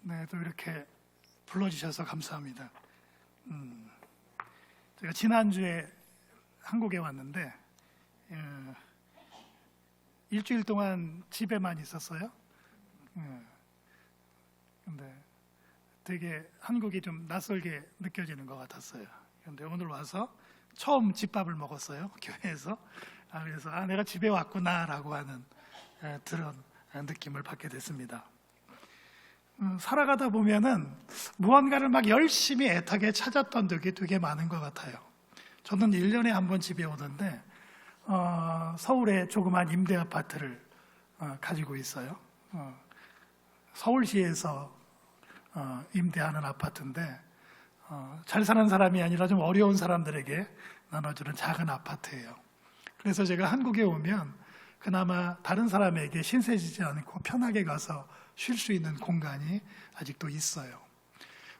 네, 또 이렇게 불러주셔서 감사합니다. 제가 지난주에 한국에 왔는데 일주일 동안 집에만 있었어요. 근데 되게 한국이 좀 낯설게 느껴지는 것 같았어요. 근데 오늘 와서 처음 집밥을 먹었어요, 교회에서. 그래서 내가 집에 왔구나라고 하는 그런 느낌을 받게 됐습니다. 살아가다 보면은 무언가를 막 열심히 애타게 찾았던 적이 되게 많은 것 같아요. 저는 1년에 한 번 집에 오는데 서울에 조그만 임대 아파트를 가지고 있어요. 서울시에서 임대하는 아파트인데 잘 사는 사람이 아니라 좀 어려운 사람들에게 나눠주는 작은 아파트예요. 그래서 제가 한국에 오면 그나마 다른 사람에게 신세지지 않고 편하게 가서 쉴 수 있는 공간이 아직도 있어요.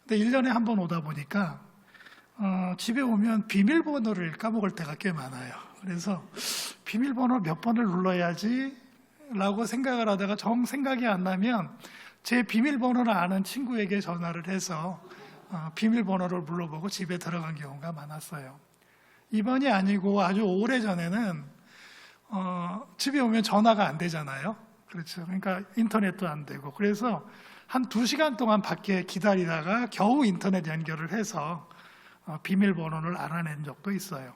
근데 1년에 한 번 오다 보니까 집에 오면 비밀번호를 까먹을 때가 꽤 많아요. 그래서 비밀번호 몇 번을 눌러야지 라고 생각을 하다가 정 생각이 안 나면 제 비밀번호를 아는 친구에게 전화를 해서 비밀번호를 불러보고 집에 들어간 경우가 많았어요. 이번이 아니고 아주 오래전에는 집에 오면 전화가 안 되잖아요. 그렇죠. 그러니까 인터넷도 안 되고, 그래서 한 2시간 동안 밖에 기다리다가 겨우 인터넷 연결을 해서 비밀번호를 알아낸 적도 있어요.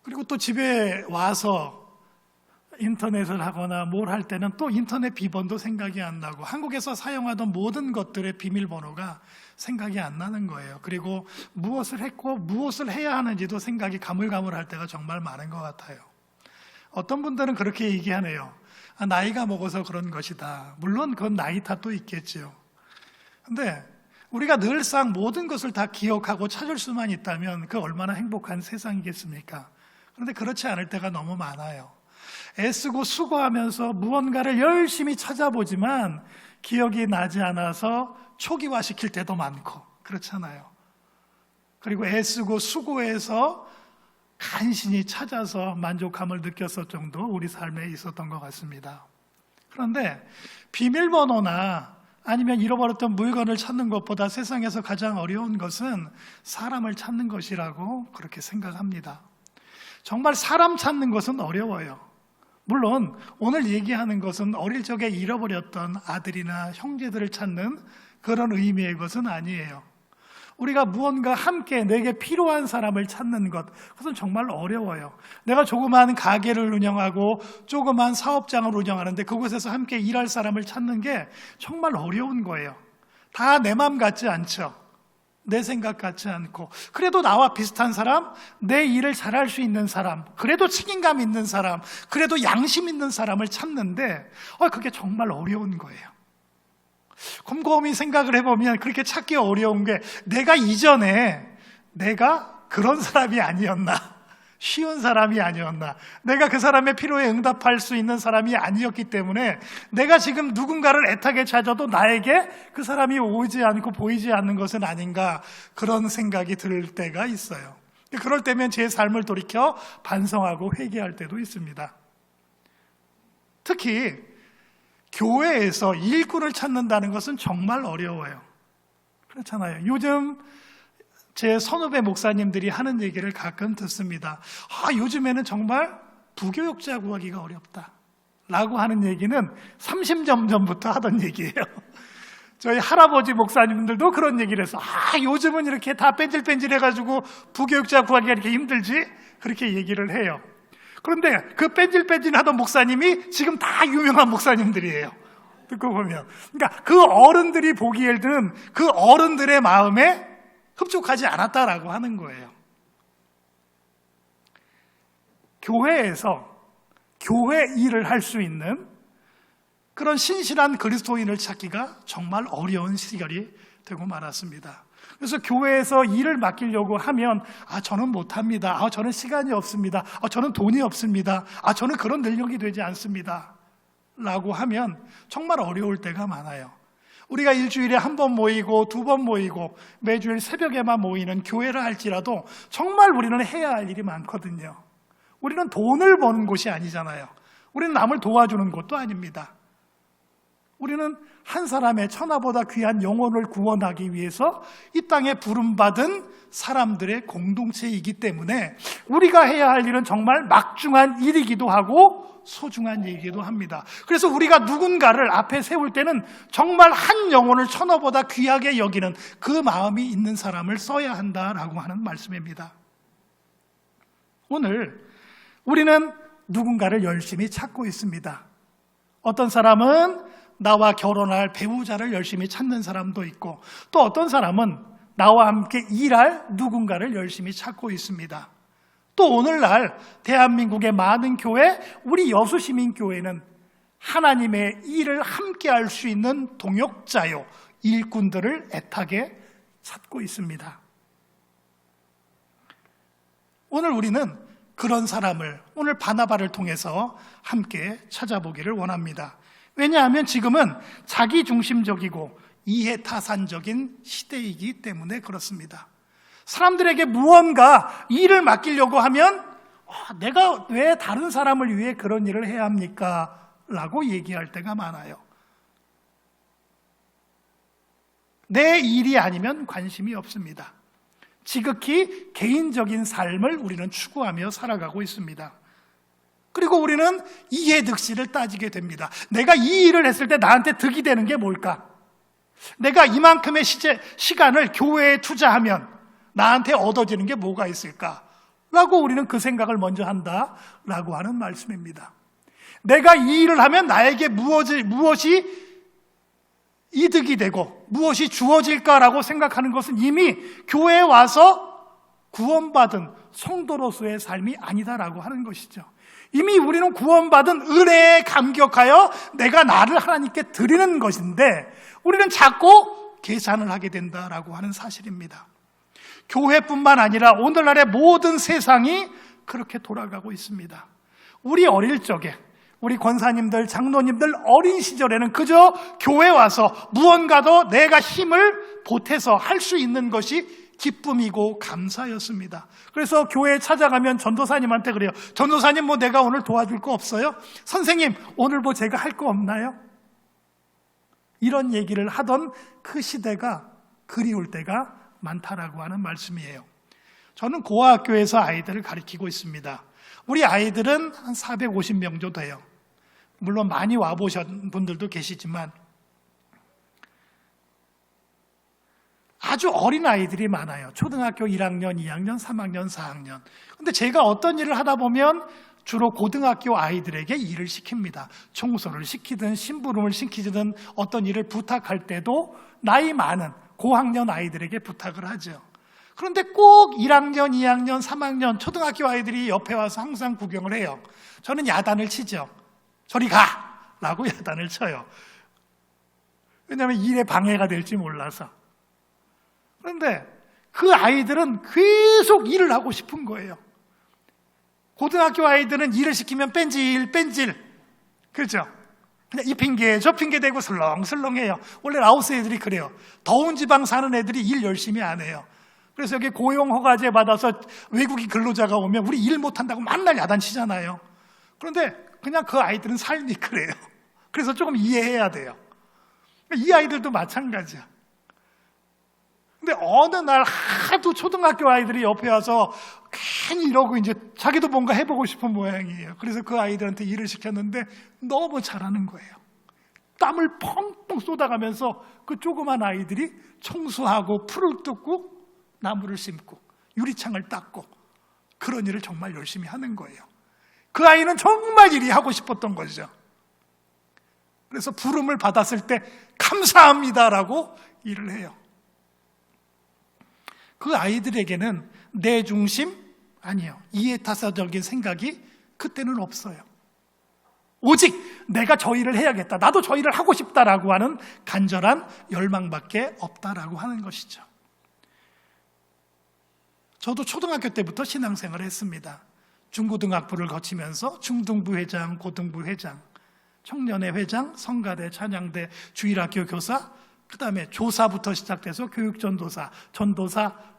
그리고 또 집에 와서 인터넷을 하거나 뭘 할 때는 또 인터넷 비번도 생각이 안 나고 한국에서 사용하던 모든 것들의 비밀번호가 생각이 안 나는 거예요. 그리고 무엇을 했고 무엇을 해야 하는지도 생각이 가물가물할 때가 정말 많은 것 같아요. 어떤 분들은 그렇게 얘기하네요. 나이가 먹어서 그런 것이다. 물론 그건 나이 탓도 있겠죠. 근데 우리가 늘상 모든 것을 다 기억하고 찾을 수만 있다면 그 얼마나 행복한 세상이겠습니까? 그런데 그렇지 않을 때가 너무 많아요. 애쓰고 수고하면서 무언가를 열심히 찾아보지만 기억이 나지 않아서 초기화시킬 때도 많고 그렇잖아요. 그리고 애쓰고 수고해서 간신히 찾아서 만족감을 느꼈을 정도 우리 삶에 있었던 것 같습니다. 그런데 비밀번호나 아니면 잃어버렸던 물건을 찾는 것보다 세상에서 가장 어려운 것은 사람을 찾는 것이라고 그렇게 생각합니다. 정말 사람 찾는 것은 어려워요. 물론 오늘 얘기하는 것은 어릴 적에 잃어버렸던 아들이나 형제들을 찾는 그런 의미의 것은 아니에요. 우리가 무언가 함께 내게 필요한 사람을 찾는 것, 그것은 정말 어려워요. 내가 조그마한 가게를 운영하고 조그마한 사업장을 운영하는데 그곳에서 함께 일할 사람을 찾는 게 정말 어려운 거예요. 다 내 맘 같지 않죠. 내 생각 같지 않고, 그래도 나와 비슷한 사람, 내 일을 잘할 수 있는 사람, 그래도 책임감 있는 사람, 그래도 양심 있는 사람을 찾는데 그게 정말 어려운 거예요. 곰곰이 생각을 해보면 그렇게 찾기 어려운 게 내가 이전에 내가 그런 사람이 아니었나, 쉬운 사람이 아니었나, 내가 그 사람의 필요에 응답할 수 있는 사람이 아니었기 때문에 내가 지금 누군가를 애타게 찾아도 나에게 그 사람이 오지 않고 보이지 않는 것은 아닌가, 그런 생각이 들 때가 있어요. 그럴 때면 제 삶을 돌이켜 반성하고 회개할 때도 있습니다. 특히 교회에서 일꾼을 찾는다는 것은 정말 어려워요. 그렇잖아요. 요즘 제 선후배 목사님들이 하는 얘기를 가끔 듣습니다. 요즘에는 정말 부교육자 구하기가 어렵다 라고 하는 얘기는 30년 전부터 하던 얘기예요. 저희 할아버지 목사님들도 그런 얘기를 해서 요즘은 이렇게 다 뺀질뺀질해가지고 부교육자 구하기가 이렇게 힘들지? 그렇게 얘기를 해요. 그런데 그 뺀질뺀질하던 목사님이 지금 다 유명한 목사님들이에요. 듣고 보면. 그러니까 그 어른들이 보기에는 그 어른들의 마음에 흡족하지 않았다라고 하는 거예요. 교회에서 교회 일을 할 수 있는 그런 신실한 그리스도인을 찾기가 정말 어려운 시절이 되고 말았습니다. 그래서 교회에서 일을 맡기려고 하면 저는 못합니다. 저는 시간이 없습니다. 저는 돈이 없습니다. 저는 그런 능력이 되지 않습니다. 라고 하면 정말 어려울 때가 많아요. 우리가 일주일에 한 번 모이고 2번 모이고 매주일 새벽에만 모이는 교회를 할지라도 정말 우리는 해야 할 일이 많거든요. 우리는 돈을 버는 곳이 아니잖아요. 우리는 남을 도와주는 곳도 아닙니다. 우리는 한 사람의 천하보다 귀한 영혼을 구원하기 위해서 이 땅에 부름받은 사람들의 공동체이기 때문에 우리가 해야 할 일은 정말 막중한 일이기도 하고 소중한 일이기도 합니다. 그래서 우리가 누군가를 앞에 세울 때는 정말 한 영혼을 천하보다 귀하게 여기는 그 마음이 있는 사람을 써야 한다라고 하는 말씀입니다. 오늘 우리는 누군가를 열심히 찾고 있습니다. 어떤 사람은 나와 결혼할 배우자를 열심히 찾는 사람도 있고, 또 어떤 사람은 나와 함께 일할 누군가를 열심히 찾고 있습니다. 또 오늘날 대한민국의 많은 교회, 우리 여수시민교회는 하나님의 일을 함께 할 수 있는 동역자요, 일꾼들을 애타게 찾고 있습니다. 오늘 우리는 그런 사람을 오늘 바나바를 통해서 함께 찾아보기를 원합니다. 왜냐하면 지금은 자기중심적이고 이해타산적인 시대이기 때문에 그렇습니다. 사람들에게 무언가 일을 맡기려고 하면 내가 왜 다른 사람을 위해 그런 일을 해야 합니까? 라고 얘기할 때가 많아요. 내 일이 아니면 관심이 없습니다. 지극히 개인적인 삶을 우리는 추구하며 살아가고 있습니다. 그리고 우리는 이해득실을 따지게 됩니다. 내가 이 일을 했을 때 나한테 득이 되는 게 뭘까? 내가 이만큼의 시간을 교회에 투자하면 나한테 얻어지는 게 뭐가 있을까? 라고 우리는 그 생각을 먼저 한다라고 하는 말씀입니다. 내가 이 일을 하면 나에게 무엇이 이득이 되고 무엇이 주어질까라고 생각하는 것은 이미 교회에 와서 구원받은 성도로서의 삶이 아니다라고 하는 것이죠. 이미 우리는 구원받은 은혜에 감격하여 내가 나를 하나님께 드리는 것인데 우리는 자꾸 계산을 하게 된다라고 하는 사실입니다. 교회뿐만 아니라 오늘날의 모든 세상이 그렇게 돌아가고 있습니다. 우리 어릴 적에 우리 권사님들, 장로님들 어린 시절에는 그저 교회 와서 무언가도 내가 힘을 보태서 할 수 있는 것이 기쁨이고 감사였습니다. 그래서 교회에 찾아가면 전도사님한테 그래요. 전도사님, 뭐 내가 오늘 도와줄 거 없어요? 선생님, 오늘 뭐 제가 할 거 없나요? 이런 얘기를 하던 그 시대가 그리울 때가 많다라고 하는 말씀이에요. 저는 고아학교에서 아이들을 가르치고 있습니다. 우리 아이들은 한 450명 정도 돼요. 물론 많이 와보신 분들도 계시지만 아주 어린 아이들이 많아요. 초등학교 1학년, 2학년, 3학년, 4학년. 근데 제가 어떤 일을 하다 보면 주로 고등학교 아이들에게 일을 시킵니다. 청소를 시키든 심부름을 시키든 어떤 일을 부탁할 때도 나이 많은 고학년 아이들에게 부탁을 하죠. 그런데 꼭 1학년, 2학년, 3학년 초등학교 아이들이 옆에 와서 항상 구경을 해요. 저는 야단을 치죠. 저리 가! 라고 야단을 쳐요. 왜냐하면 일에 방해가 될지 몰라서. 그런데 그 아이들은 계속 일을 하고 싶은 거예요. 고등학교 아이들은 일을 시키면 뺀질. 그렇죠? 그냥 이 핑계 저 핑계 대고 슬렁슬렁해요. 원래 라오스 애들이 그래요. 더운 지방 사는 애들이 일 열심히 안 해요. 그래서 여기 고용허가제 받아서 외국인 근로자가 오면 우리 일 못한다고 맨날 야단치잖아요. 그런데 그냥 그 아이들은 삶이 그래요. 그래서 조금 이해해야 돼요. 이 아이들도 마찬가지야. 근데 어느 날 하도 초등학교 아이들이 옆에 와서 괜히 이러고 이제 자기도 뭔가 해보고 싶은 모양이에요. 그래서 그 아이들한테 일을 시켰는데 너무 잘하는 거예요. 땀을 펑펑 쏟아가면서 그 조그만 아이들이 청소하고 풀을 뜯고 나무를 심고 유리창을 닦고 그런 일을 정말 열심히 하는 거예요. 그 아이는 정말 일이 하고 싶었던 거죠. 그래서 부름을 받았을 때 감사합니다라고 일을 해요. 그 아이들에게는 내 중심? 아니요. 이해타산적인 생각이 그때는 없어요. 오직 내가 저 일을 해야겠다. 나도 저 일을 하고 싶다라고 하는 간절한 열망밖에 없다라고 하는 것이죠. 저도 초등학교 때부터 신앙생활을 했습니다. 중고등학부를 거치면서 중등부 회장, 고등부 회장, 청년회 회장, 성가대, 찬양대, 주일학교 교사, 그 다음에 조사부터 시작돼서 교육전도사, 전도사,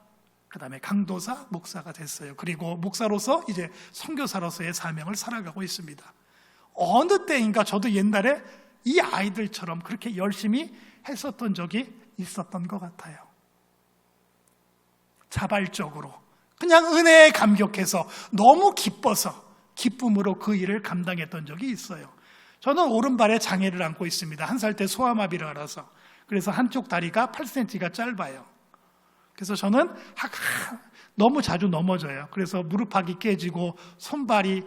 그 다음에 강도사, 목사가 됐어요. 그리고 목사로서 이제 선교사로서의 사명을 살아가고 있습니다. 어느 때인가 저도 옛날에 이 아이들처럼 그렇게 열심히 했었던 적이 있었던 것 같아요. 자발적으로 그냥 은혜에 감격해서 너무 기뻐서 기쁨으로 그 일을 감당했던 적이 있어요. 저는 오른발에 장애를 안고 있습니다. 1살 때 소아마비를 알아서. 그래서 한쪽 다리가 8cm가 짧아요. 그래서 저는 너무 자주 넘어져요. 그래서 무릎팍이 깨지고 손발이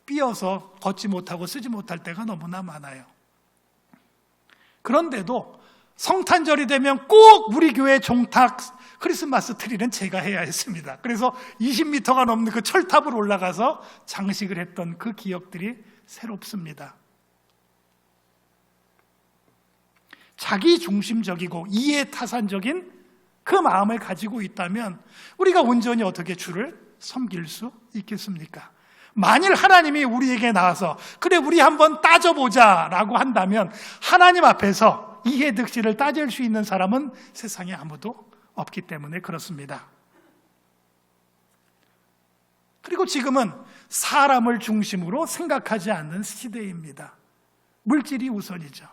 삐어서 걷지 못하고 쓰지 못할 때가 너무나 많아요. 그런데도 성탄절이 되면 꼭 우리 교회 종탁 크리스마스 트리는 제가 해야 했습니다. 그래서 20m가 넘는 그 철탑을 올라가서 장식을 했던 그 기억들이 새롭습니다. 자기 중심적이고 이해타산적인 그 마음을 가지고 있다면 우리가 온전히 어떻게 주를 섬길 수 있겠습니까? 만일 하나님이 우리에게 나와서 그래 우리 한번 따져보자 라고 한다면 하나님 앞에서 이해득실을 따질 수 있는 사람은 세상에 아무도 없기 때문에 그렇습니다. 그리고 지금은 사람을 중심으로 생각하지 않는 시대입니다. 물질이 우선이죠.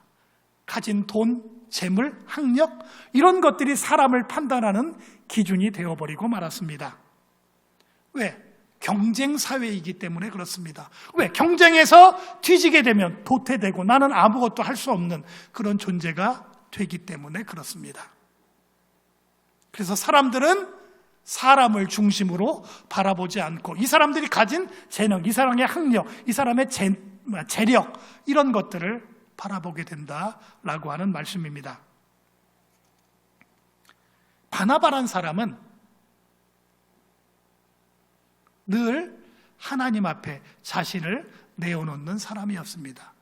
가진 돈, 재물, 학력 이런 것들이 사람을 판단하는 기준이 되어버리고 말았습니다. 왜? 경쟁 사회이기 때문에 그렇습니다. 왜? 경쟁에서 뒤지게 되면 도태되고 나는 아무것도 할 수 없는 그런 존재가 되기 때문에 그렇습니다. 그래서 사람들은 사람을 중심으로 바라보지 않고 이 사람들이 가진 재능, 이 사람의 학력, 이 사람의 재력 이런 것들을 바라보게 된다라고 하는 말씀입니다. 바나바란 사람은 늘 하나님 앞에 자신을 내어놓는 사람이었습니다.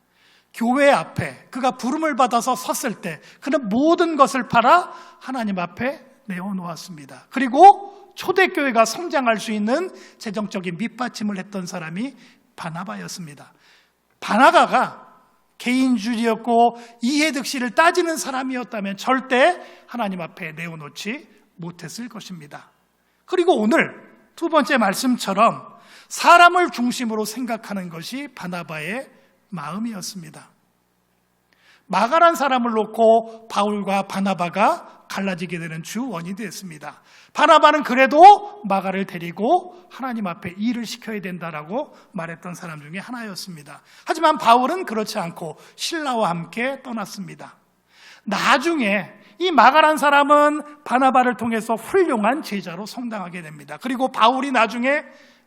교회 앞에 그가 부름을 받아서 섰을 때 그는 모든 것을 팔아 하나님 앞에 내어놓았습니다. 그리고 초대교회가 성장할 수 있는 재정적인 밑받침을 했던 사람이 바나바였습니다. 바나바가 개인주의였고 이해득실을 따지는 사람이었다면 절대 하나님 앞에 내어놓지 못했을 것입니다. 그리고 오늘 두 번째 말씀처럼 사람을 중심으로 생각하는 것이 바나바의 마음이었습니다. 마가란 사람을 놓고 바울과 바나바가 갈라지게 되는 주 원인이 됐습니다. 바나바는 그래도 마가를 데리고 하나님 앞에 일을 시켜야 된다라고 말했던 사람 중에 하나였습니다. 하지만 바울은 그렇지 않고 신라와 함께 떠났습니다. 나중에 이 마가란 사람은 바나바를 통해서 훌륭한 제자로 성장하게 됩니다. 그리고 바울이 나중에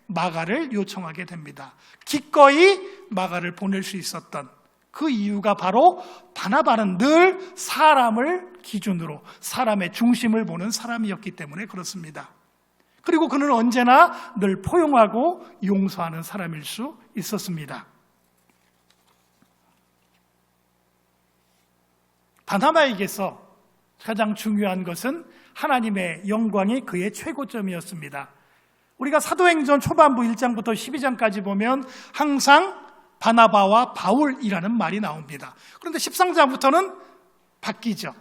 마가를 요청하게 됩니다. 기꺼이 마가를 보낼 수 있었던 그 이유가 바로 바나바는 늘 사람을 기준으로 사람의 중심을 보는 사람이었기 때문에 그렇습니다. 그리고 그는 언제나 늘 포용하고 용서하는 사람일 수 있었습니다. 바나바에게서 가장 중요한 것은 하나님의 영광이 그의 최고점이었습니다. 우리가 사도행전 초반부 1장부터 12장까지 보면 항상 바나바와 바울이라는 말이 나옵니다. 그런데 13장부터는 바뀌죠.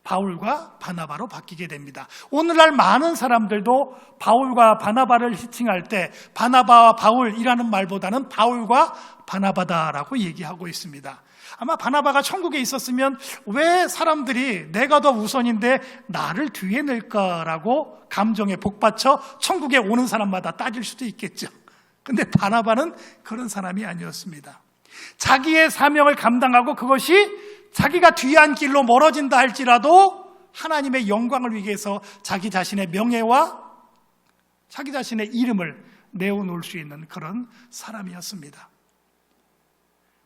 바울과 바나바로 바뀌게 됩니다. 오늘날 많은 사람들도 바울과 바나바를 지칭할 때 바나바와 바울이라는 말보다는 바울과 바나바다라고 얘기하고 있습니다. 아마 바나바가 천국에 있었으면 왜 사람들이 내가 더 우선인데 나를 뒤에 낼까라고 감정에 복받쳐 천국에 오는 사람마다 따질 수도 있겠죠. 근데 바나바는 그런 사람이 아니었습니다. 자기의 사명을 감당하고 그것이 자기가 뒤한 길로 멀어진다 할지라도 하나님의 영광을 위해서 자기 자신의 명예와 자기 자신의 이름을 내어놓을 수 있는 그런 사람이었습니다.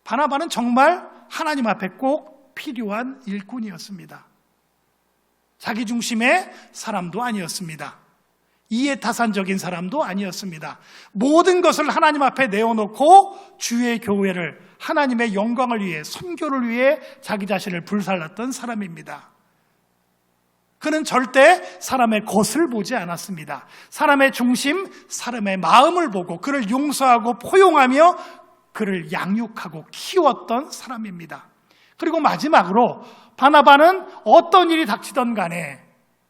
바나바는 정말 하나님 앞에 꼭 필요한 일꾼이었습니다. 자기 중심의 사람도 아니었습니다. 이해타산적인 사람도 아니었습니다. 모든 것을 하나님 앞에 내어놓고 주의 교회를 하나님의 영광을 위해 선교를 위해 자기 자신을 불살랐던 사람입니다. 그는 절대 사람의 것을 보지 않았습니다. 사람의 중심, 사람의 마음을 보고 그를 용서하고 포용하며 그를 양육하고 키웠던 사람입니다. 그리고 마지막으로 바나바는 어떤 일이 닥치던 간에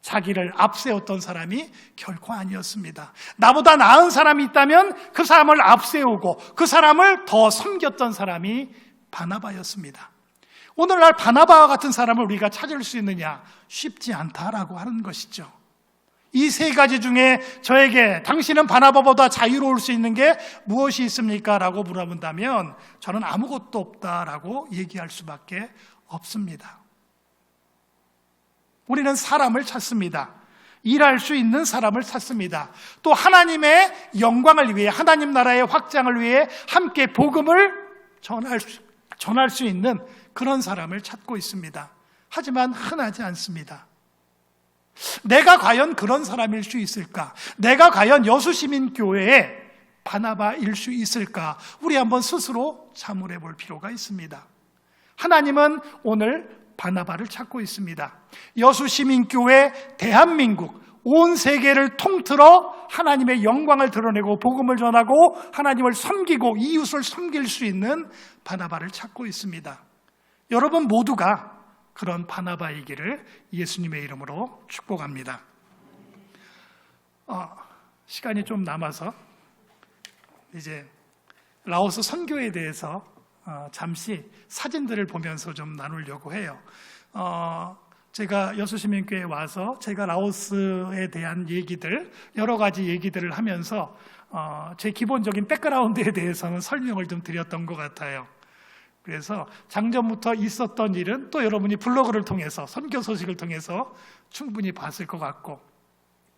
자기를 앞세웠던 사람이 결코 아니었습니다. 나보다 나은 사람이 있다면 그 사람을 앞세우고 그 사람을 더 섬겼던 사람이 바나바였습니다. 오늘날 바나바와 같은 사람을 우리가 찾을 수 있느냐? 쉽지 않다라고 하는 것이죠. 이 세 가지 중에 저에게 당신은 바나바보다 자유로울 수 있는 게 무엇이 있습니까? 라고 물어본다면 저는 아무것도 없다라고 얘기할 수밖에 없습니다. 우리는 사람을 찾습니다. 일할 수 있는 사람을 찾습니다. 또 하나님의 영광을 위해, 하나님 나라의 확장을 위해 함께 복음을 전할 수 있는 그런 사람을 찾고 있습니다. 하지만 흔하지 않습니다. 내가 과연 그런 사람일 수 있을까? 내가 과연 여수시민교회의 바나바일 수 있을까? 우리 한번 스스로 자문해 볼 필요가 있습니다. 하나님은 오늘 바나바를 찾고 있습니다. 여수시민교회, 대한민국, 온 세계를 통틀어 하나님의 영광을 드러내고 복음을 전하고 하나님을 섬기고 이웃을 섬길 수 있는 바나바를 찾고 있습니다. 여러분 모두가 그런 바나바이기를 예수님의 이름으로 축복합니다. 시간이 좀 남아서 이제 라오스 선교에 대해서 잠시 사진들을 보면서 좀 나누려고 해요. 제가 여수시민교회에 와서 제가 라오스에 대한 얘기들, 여러 가지 얘기들을 하면서 제 기본적인 백그라운드에 대해서는 설명을 좀 드렸던 것 같아요. 그래서 작년부터 있었던 일은 또 여러분이 블로그를 통해서, 선교 소식을 통해서 충분히 봤을 것 같고,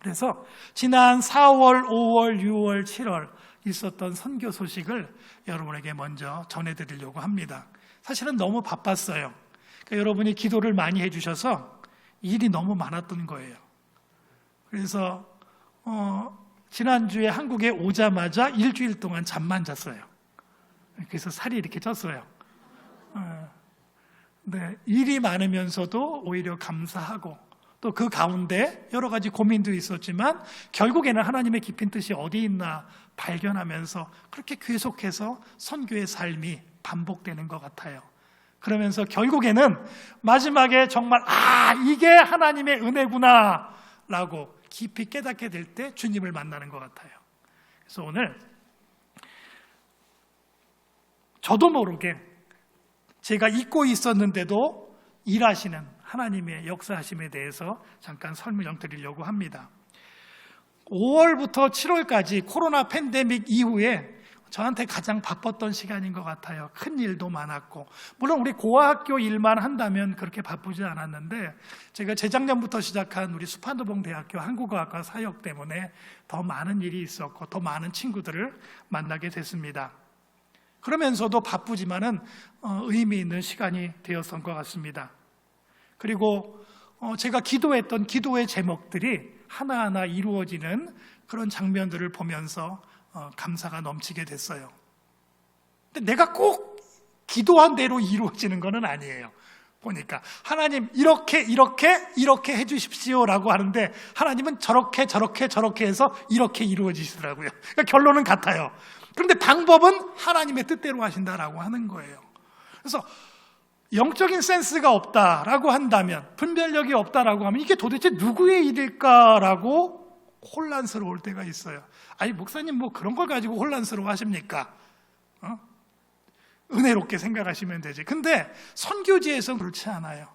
그래서 지난 4월, 5월, 6월, 7월 있었던 선교 소식을 여러분에게 먼저 전해드리려고 합니다. 사실은 너무 바빴어요. 그러니까 여러분이 기도를 많이 해주셔서 일이 너무 많았던 거예요. 그래서 지난주에 한국에 오자마자 일주일 동안 잠만 잤어요. 그래서 살이 이렇게 쪘어요. 네, 일이 많으면서도 오히려 감사하고 또 그 가운데 여러 가지 고민도 있었지만 결국에는 하나님의 깊은 뜻이 어디 있나 발견하면서 그렇게 계속해서 선교의 삶이 반복되는 것 같아요. 그러면서 결국에는 마지막에 정말 이게 하나님의 은혜구나 라고 깊이 깨닫게 될 때 주님을 만나는 것 같아요. 그래서 오늘 저도 모르게 제가 잊고 있었는데도 일하시는 하나님의 역사하심에 대해서 잠깐 설명 드리려고 합니다. 5월부터 7월까지 코로나 팬데믹 이후에 저한테 가장 바빴던 시간인 것 같아요. 큰 일도 많았고, 물론 우리 고아학교 일만 한다면 그렇게 바쁘지 않았는데 제가 재작년부터 시작한 우리 수판도봉대학교 한국어학과 사역 때문에 더 많은 일이 있었고 더 많은 친구들을 만나게 됐습니다. 그러면서도 바쁘지만은 의미 있는 시간이 되었던 것 같습니다. 그리고 제가 기도했던 기도의 제목들이 하나하나 이루어지는 그런 장면들을 보면서 감사가 넘치게 됐어요. 근데 내가 꼭 기도한 대로 이루어지는 건 아니에요. 보니까 하나님 이렇게 해주십시오라고 하는데 하나님은 저렇게 해서 이렇게 이루어지시더라고요. 그러니까 결론은 같아요. 그런데 방법은 하나님의 뜻대로 하신다라고 하는 거예요. 그래서 영적인 센스가 없다라고 한다면, 분별력이 없다라고 하면 이게 도대체 누구의 일일까라고 혼란스러울 때가 있어요. 아니 목사님 뭐 그런 걸 가지고 혼란스러워 하십니까? 은혜롭게 생각하시면 되지. 근데 선교지에서는 그렇지 않아요.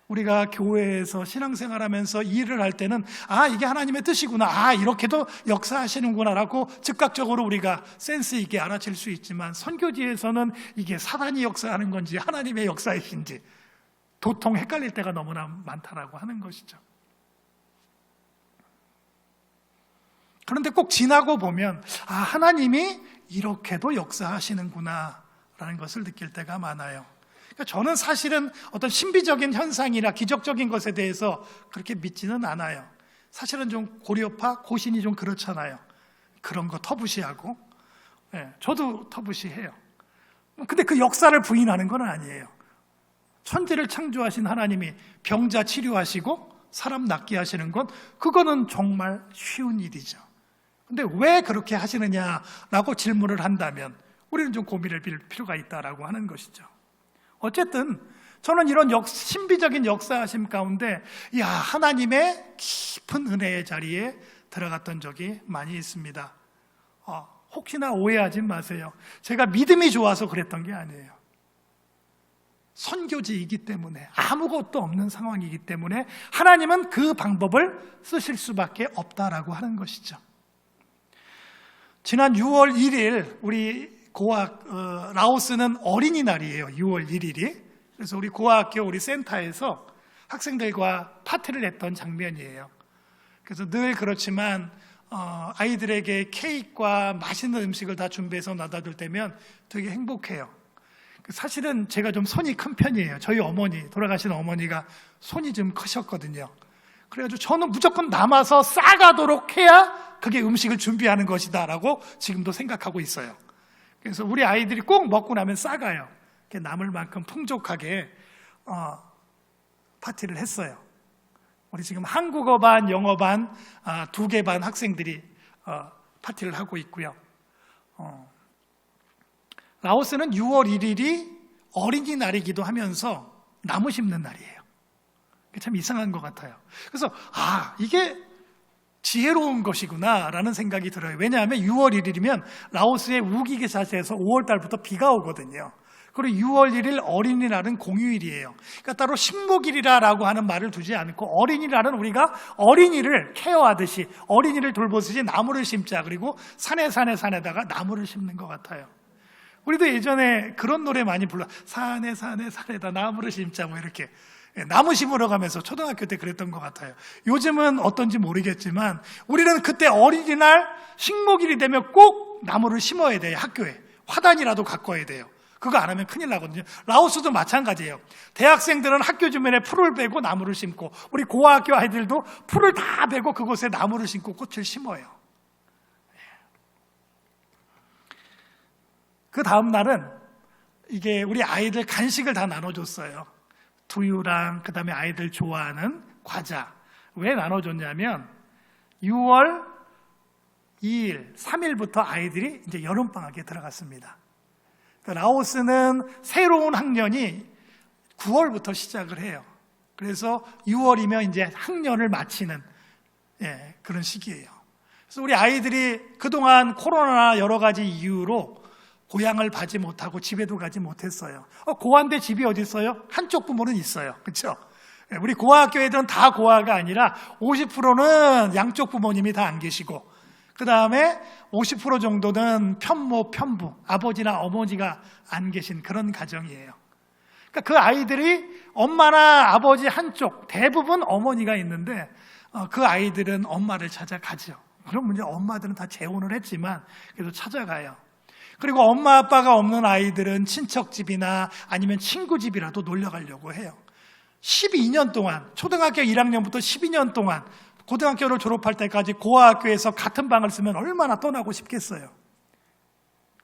우리가 교회에서 신앙생활하면서 일을 할 때는 이게 하나님의 뜻이구나, 이렇게도 역사하시는구나 라고 즉각적으로 우리가 센스 있게 알아챌 수 있지만, 선교지에서는 이게 사단이 역사하는 건지 하나님의 역사이신지 도통 헷갈릴 때가 너무나 많다라고 하는 것이죠. 그런데 꼭 지나고 보면 하나님이 이렇게도 역사하시는구나 라는 것을 느낄 때가 많아요. 저는 사실은 어떤 신비적인 현상이나 기적적인 것에 대해서 그렇게 믿지는 않아요. 사실은 좀 고려파, 고신이 좀 그렇잖아요. 그런 거 터부시하고, 저도 터부시해요. 근데 그 역사를 부인하는 건 아니에요. 천지를 창조하신 하나님이 병자 치료하시고 사람 낫게 하시는 건 그거는 정말 쉬운 일이죠. 근데 왜 그렇게 하시느냐라고 질문을 한다면 우리는 좀 고민을 빌 필요가 있다라고 하는 것이죠. 어쨌든 저는 이런 신비적인 역사하심 가운데 하나님의 깊은 은혜의 자리에 들어갔던 적이 많이 있습니다. 혹시나 오해하지 마세요. 제가 믿음이 좋아서 그랬던 게 아니에요. 선교지이기 때문에, 아무것도 없는 상황이기 때문에 하나님은 그 방법을 쓰실 수밖에 없다라고 하는 것이죠. 지난 6월 1일 우리 라오스는 어린이날이에요. 6월 1일이. 그래서 우리 고아학교 우리 센터에서 학생들과 파티를 했던 장면이에요. 그래서 늘 그렇지만 아이들에게 케이크와 맛있는 음식을 다 준비해서 놔다 줄 때면 되게 행복해요. 사실은 제가 좀 손이 큰 편이에요. 저희 어머니, 돌아가신 어머니가 손이 좀 크셨거든요. 그래가지고 저는 무조건 남아서 싸가도록 해야 그게 음식을 준비하는 것이다 라고 지금도 생각하고 있어요. 그래서 우리 아이들이 꼭 먹고 나면 싸가요. 남을 만큼 풍족하게 파티를 했어요. 우리 지금 한국어 반, 영어 반, 2개 반 학생들이 파티를 하고 있고요. 라오스는 6월 1일이 어린이날이기도 하면서 나무 심는 날이에요. 참 이상한 것 같아요. 그래서 이게 지혜로운 것이구나 라는 생각이 들어요. 왜냐하면 6월 1일이면 라오스의 우기게 자세에서 5월 달부터 비가 오거든요. 그리고 6월 1일 어린이날은 공휴일이에요. 그러니까 따로 식목일이라고 하는 말을 두지 않고 어린이날은 우리가 어린이를 케어하듯이, 어린이를 돌보듯이 나무를 심자. 그리고 산에다가 나무를 심는 것 같아요. 우리도 예전에 그런 노래 많이 불러. 산에다 나무를 심자, 뭐 이렇게 나무 심으러 가면서 초등학교 때 그랬던 것 같아요. 요즘은 어떤지 모르겠지만 우리는 그때 어린이날 식목일이 되면 꼭 나무를 심어야 돼요. 학교에 화단이라도 가꿔야 돼요. 그거 안 하면 큰일 나거든요. 라오스도 마찬가지예요. 대학생들은 학교 주변에 풀을 베고 나무를 심고, 우리 고아학교 아이들도 풀을 다 베고 그곳에 나무를 심고 꽃을 심어요. 그 다음 날은 이게 우리 아이들 간식을 다 나눠줬어요. 두유랑 그 다음에 아이들 좋아하는 과자. 왜 나눠줬냐면 6월 2일, 3일부터 아이들이 이제 여름방학에 들어갔습니다. 라오스는 새로운 학년이 9월부터 시작을 해요. 그래서 6월이면 이제 학년을 마치는 그런 시기예요. 그래서 우리 아이들이 그동안 코로나 여러 가지 이유로 고향을 가지 못하고 집에도 가지 못했어요. 고아인데 집이 어디 있어요? 한쪽 부모는 있어요. 그렇죠? 우리 고아학교 애들은 다 고아가 아니라 50%는 양쪽 부모님이 다 안 계시고, 그 다음에 50% 정도는 편모, 편부, 아버지나 어머니가 안 계신 그런 가정이에요. 그러니까 그 아이들이 엄마나 아버지 한쪽, 대부분 어머니가 있는데 그 아이들은 엄마를 찾아가죠. 그럼 이제 엄마들은 다 재혼을 했지만 그래도 찾아가요. 그리고 엄마 아빠가 없는 아이들은 친척 집이나 아니면 친구 집이라도 놀러 가려고 해요. 12년 동안, 초등학교 1학년부터 12년 동안 고등학교를 졸업할 때까지 고아학교에서 같은 방을 쓰면 얼마나 떠나고 싶겠어요.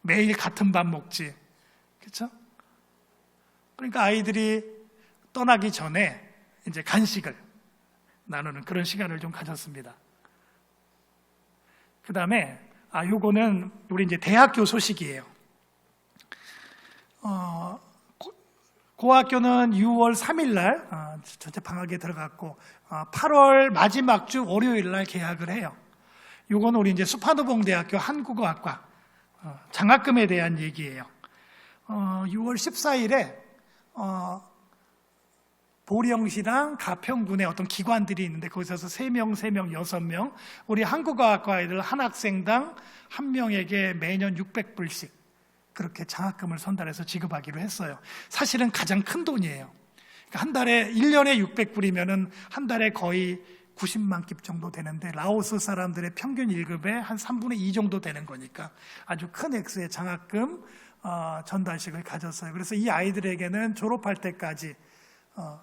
매일 같은 밥 먹지. 그렇죠? 그러니까 아이들이 떠나기 전에 이제 간식을 나누는 그런 시간을 좀 가졌습니다. 그 다음에 요거는 우리 이제 대학교 소식이에요. 고학교는 6월 3일 날 전체 방학에 들어갔고 8월 마지막 주 월요일 날 개학을 해요. 요거는 우리 이제 수파노봉대학교 한국어학과 장학금에 대한 얘기예요. 6월 14일에 보령시랑 가평군에 어떤 기관들이 있는데 거기서 3명, 6명 우리 한국어학과 아이들 한 학생당 한 명에게 매년 600불씩 그렇게 장학금을 선달해서 지급하기로 했어요. 사실은 가장 큰 돈이에요. 그러니까 한 달에 1년에 600불이면은 한 달에 거의 90만 깁 정도 되는데 라오스 사람들의 평균 1급의 한 3분의 2 정도 되는 거니까 아주 큰 액수의 장학금 전달식을 가졌어요. 그래서 이 아이들에게는 졸업할 때까지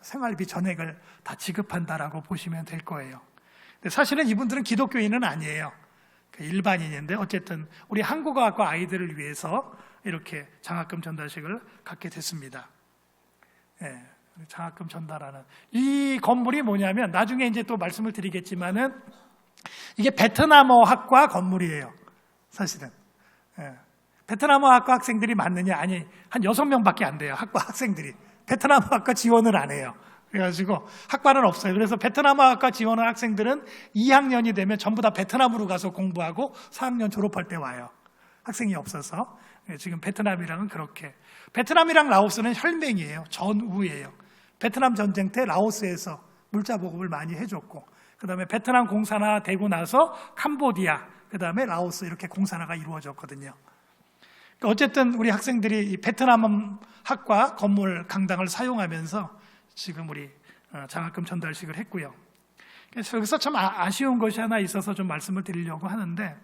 생활비 전액을 다 지급한다라고 보시면 될 거예요. 근데 사실은 이분들은 기독교인은 아니에요. 일반인인데 어쨌든 우리 한국어학과 아이들을 위해서 이렇게 장학금 전달식을 갖게 됐습니다. 장학금 전달하는 이 건물이 뭐냐면 나중에 이제 또 말씀을 드리겠지만은 이게 베트남어 학과 건물이에요. 사실은 베트남어 학과 학생들이 많느냐? 아니, 한 6명밖에 안 돼요. 학과 학생들이 베트남어 학과 지원을 안 해요. 그래가지고 학과는 없어요. 그래서 베트남어 학과 지원한 학생들은 2학년이 되면 전부 다 베트남으로 가서 공부하고 4학년 졸업할 때 와요. 학생이 없어서 지금 베트남이랑은 그렇게 베트남이랑 라오스는 혈맹이에요. 전우예요. 베트남 전쟁 때 라오스에서 물자 보급을 많이 해줬고, 그 다음에 베트남 공산화되고 나서 캄보디아, 그 다음에 라오스 이렇게 공산화가 이루어졌거든요. 어쨌든 우리 학생들이 이 베트남 학과 건물 강당을 사용하면서 지금 우리 장학금 전달식을 했고요. 그래서 여기서 참 아쉬운 것이 하나 있어서 좀 말씀을 드리려고 하는데,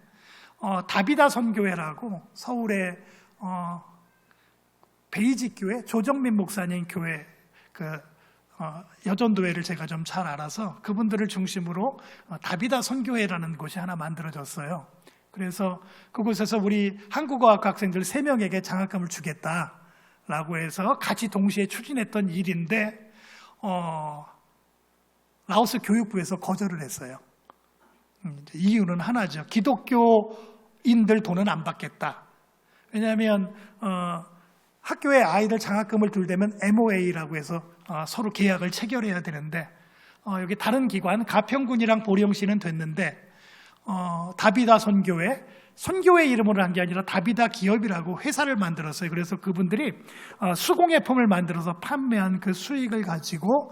다비다 선교회라고 서울의 베이직 교회, 조정민 목사님 교회 여전도회를 제가 좀 잘 알아서 그분들을 중심으로 다비다 선교회라는 곳이 하나 만들어졌어요. 그래서 그곳에서 우리 한국어학과 학생들 3명에게 장학금을 주겠다라고 해서 같이 동시에 추진했던 일인데 라오스 교육부에서 거절을 했어요. 이유는 하나죠. 기독교인들 돈은 안 받겠다. 왜냐하면 학교에 아이들 장학금을 주려면 MOA라고 해서 서로 계약을 체결해야 되는데 여기 다른 기관 가평군이랑 보령시는 됐는데 다비다 선교회 이름으로 한 게 아니라 다비다 기업이라고 회사를 만들었어요. 그래서 그분들이 수공예품을 만들어서 판매한 그 수익을 가지고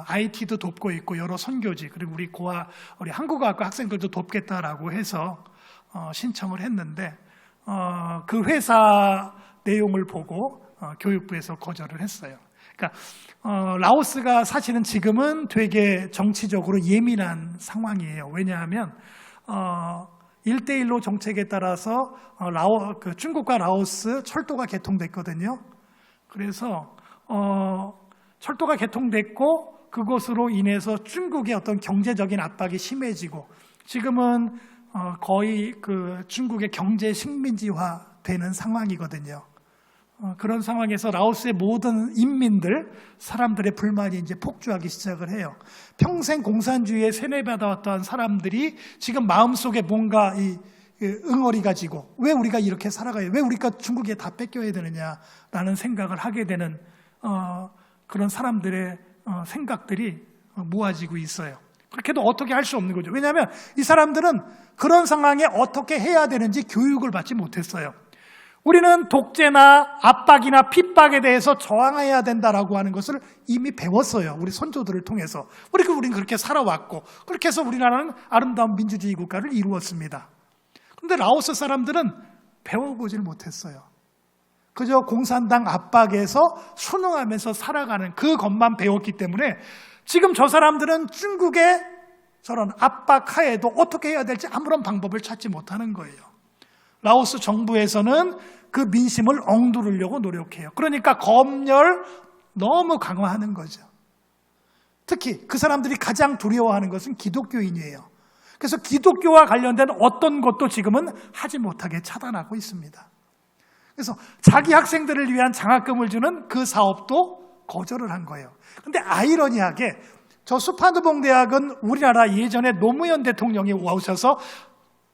IT도 돕고 있고 여러 선교지, 그리고 우리 한국어학과 학생들도 돕겠다라고 해서 신청을 했는데 그 회사 내용을 보고 교육부에서 거절을 했어요. 그러니까 라오스가 사실은 지금은 되게 정치적으로 예민한 상황이에요. 왜냐하면 1대1로 정책에 따라서 중국과 라오스 철도가 개통됐거든요. 그래서 철도가 개통됐고 그것으로 인해서 중국의 어떤 경제적인 압박이 심해지고 지금은 거의 그 중국의 경제 식민지화 되는 상황이거든요. 그런 상황에서 라오스의 모든 인민들, 사람들의 불만이 이제 폭주하기 시작을 해요. 평생 공산주의에 세뇌받아왔던 사람들이 지금 마음속에 뭔가 이 응어리가 지고 왜 우리가 이렇게 살아가요? 왜 우리가 중국에 다 뺏겨야 되느냐라는 생각을 하게 되는 그런 사람들의 생각들이 모아지고 있어요. 그렇게도 어떻게 할 수 없는 거죠. 왜냐하면 이 사람들은 그런 상황에 어떻게 해야 되는지 교육을 받지 못했어요. 우리는 독재나 압박이나 핍박에 대해서 저항해야 된다라고 하는 것을 이미 배웠어요. 우리 선조들을 통해서. 우리는 그렇게 살아왔고 그렇게 해서 우리나라는 아름다운 민주주의 국가를 이루었습니다. 그런데 라오스 사람들은 배워보질 못했어요. 그저 공산당 압박에서 순응하면서 살아가는 그것만 배웠기 때문에 지금 저 사람들은 중국의 저런 압박 하에도 어떻게 해야 될지 아무런 방법을 찾지 못하는 거예요. 라오스 정부에서는 그 민심을 엉두르려고 노력해요. 그러니까 검열 너무 강화하는 거죠. 특히 그 사람들이 가장 두려워하는 것은 기독교인이에요. 그래서 기독교와 관련된 어떤 것도 지금은 하지 못하게 차단하고 있습니다. 그래서 자기 학생들을 위한 장학금을 주는 그 사업도 거절을 한 거예요. 그런데 아이러니하게 저 수파누봉 대학은 우리나라 예전에 노무현 대통령이 오셔서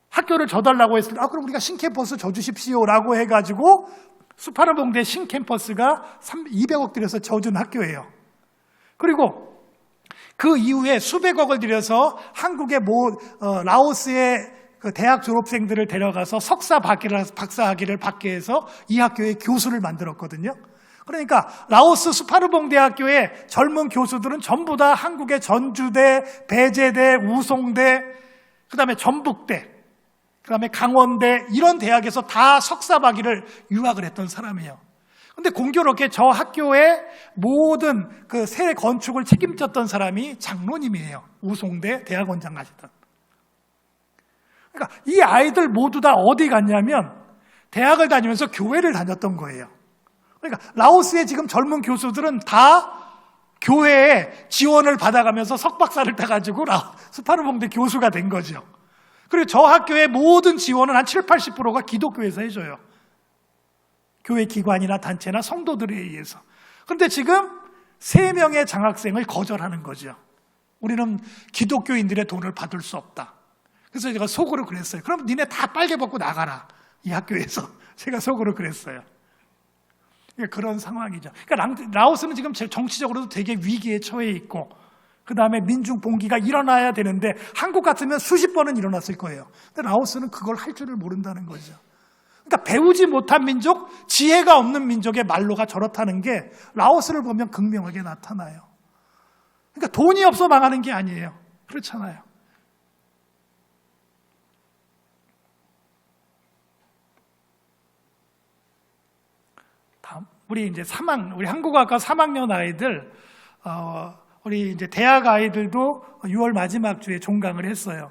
학교를 져달라고 했을 때 그럼 우리가 신캠퍼스 져주십시오라고 해가지고 수파누봉대 신캠퍼스가 200억 들여서 져준 학교예요. 그리고 그 이후에 수백억을 들여서 한국의 라오스의 그 대학 졸업생들을 데려가서 박사학위를 받게 해서 이 학교의 교수를 만들었거든요. 그러니까 라오스 수파누봉 대학교의 젊은 교수들은 전부 다 한국의 전주대, 배제대, 우송대, 그 다음에 전북대, 그 다음에 강원대 이런 대학에서 다 석사학위를 유학을 했던 사람이에요. 그런데 공교롭게 저 학교의 모든 그 새 건축을 책임졌던 사람이 장로님이에요. 우송대 대학원장 하시던. 그러니까 이 아이들 모두 다 어디 갔냐면 대학을 다니면서 교회를 다녔던 거예요. 그러니까 라오스의 지금 젊은 교수들은 다 교회에 지원을 받아가면서 석박사를 따가지고 수파누봉대 교수가 된 거죠. 그리고 저 학교의 모든 지원은 한 70-80%가 기독교에서 해줘요. 교회 기관이나 단체나 성도들에 의해서. 그런데 지금 3명의 장학생을 거절하는 거죠. 우리는 기독교인들의 돈을 받을 수 없다. 그래서 제가 속으로 그랬어요. 그럼 니네 다 빨개 벗고 나가라. 이 학교에서. 제가 속으로 그랬어요. 그런 상황이죠. 그러니까 라오스는 지금 정치적으로도 되게 위기에 처해 있고 그 다음에 민중 봉기가 일어나야 되는데 한국 같으면 수십 번은 일어났을 거예요. 근데 라오스는 그걸 할 줄을 모른다는 거죠. 그러니까 배우지 못한 민족, 지혜가 없는 민족의 말로가 저렇다는 게 라오스를 보면 극명하게 나타나요. 그러니까 돈이 없어 망하는 게 아니에요. 그렇잖아요. 다음, 우리 한국어학과 3학년 아이들, 우리 이제 대학 아이들도 6월 마지막 주에 종강을 했어요.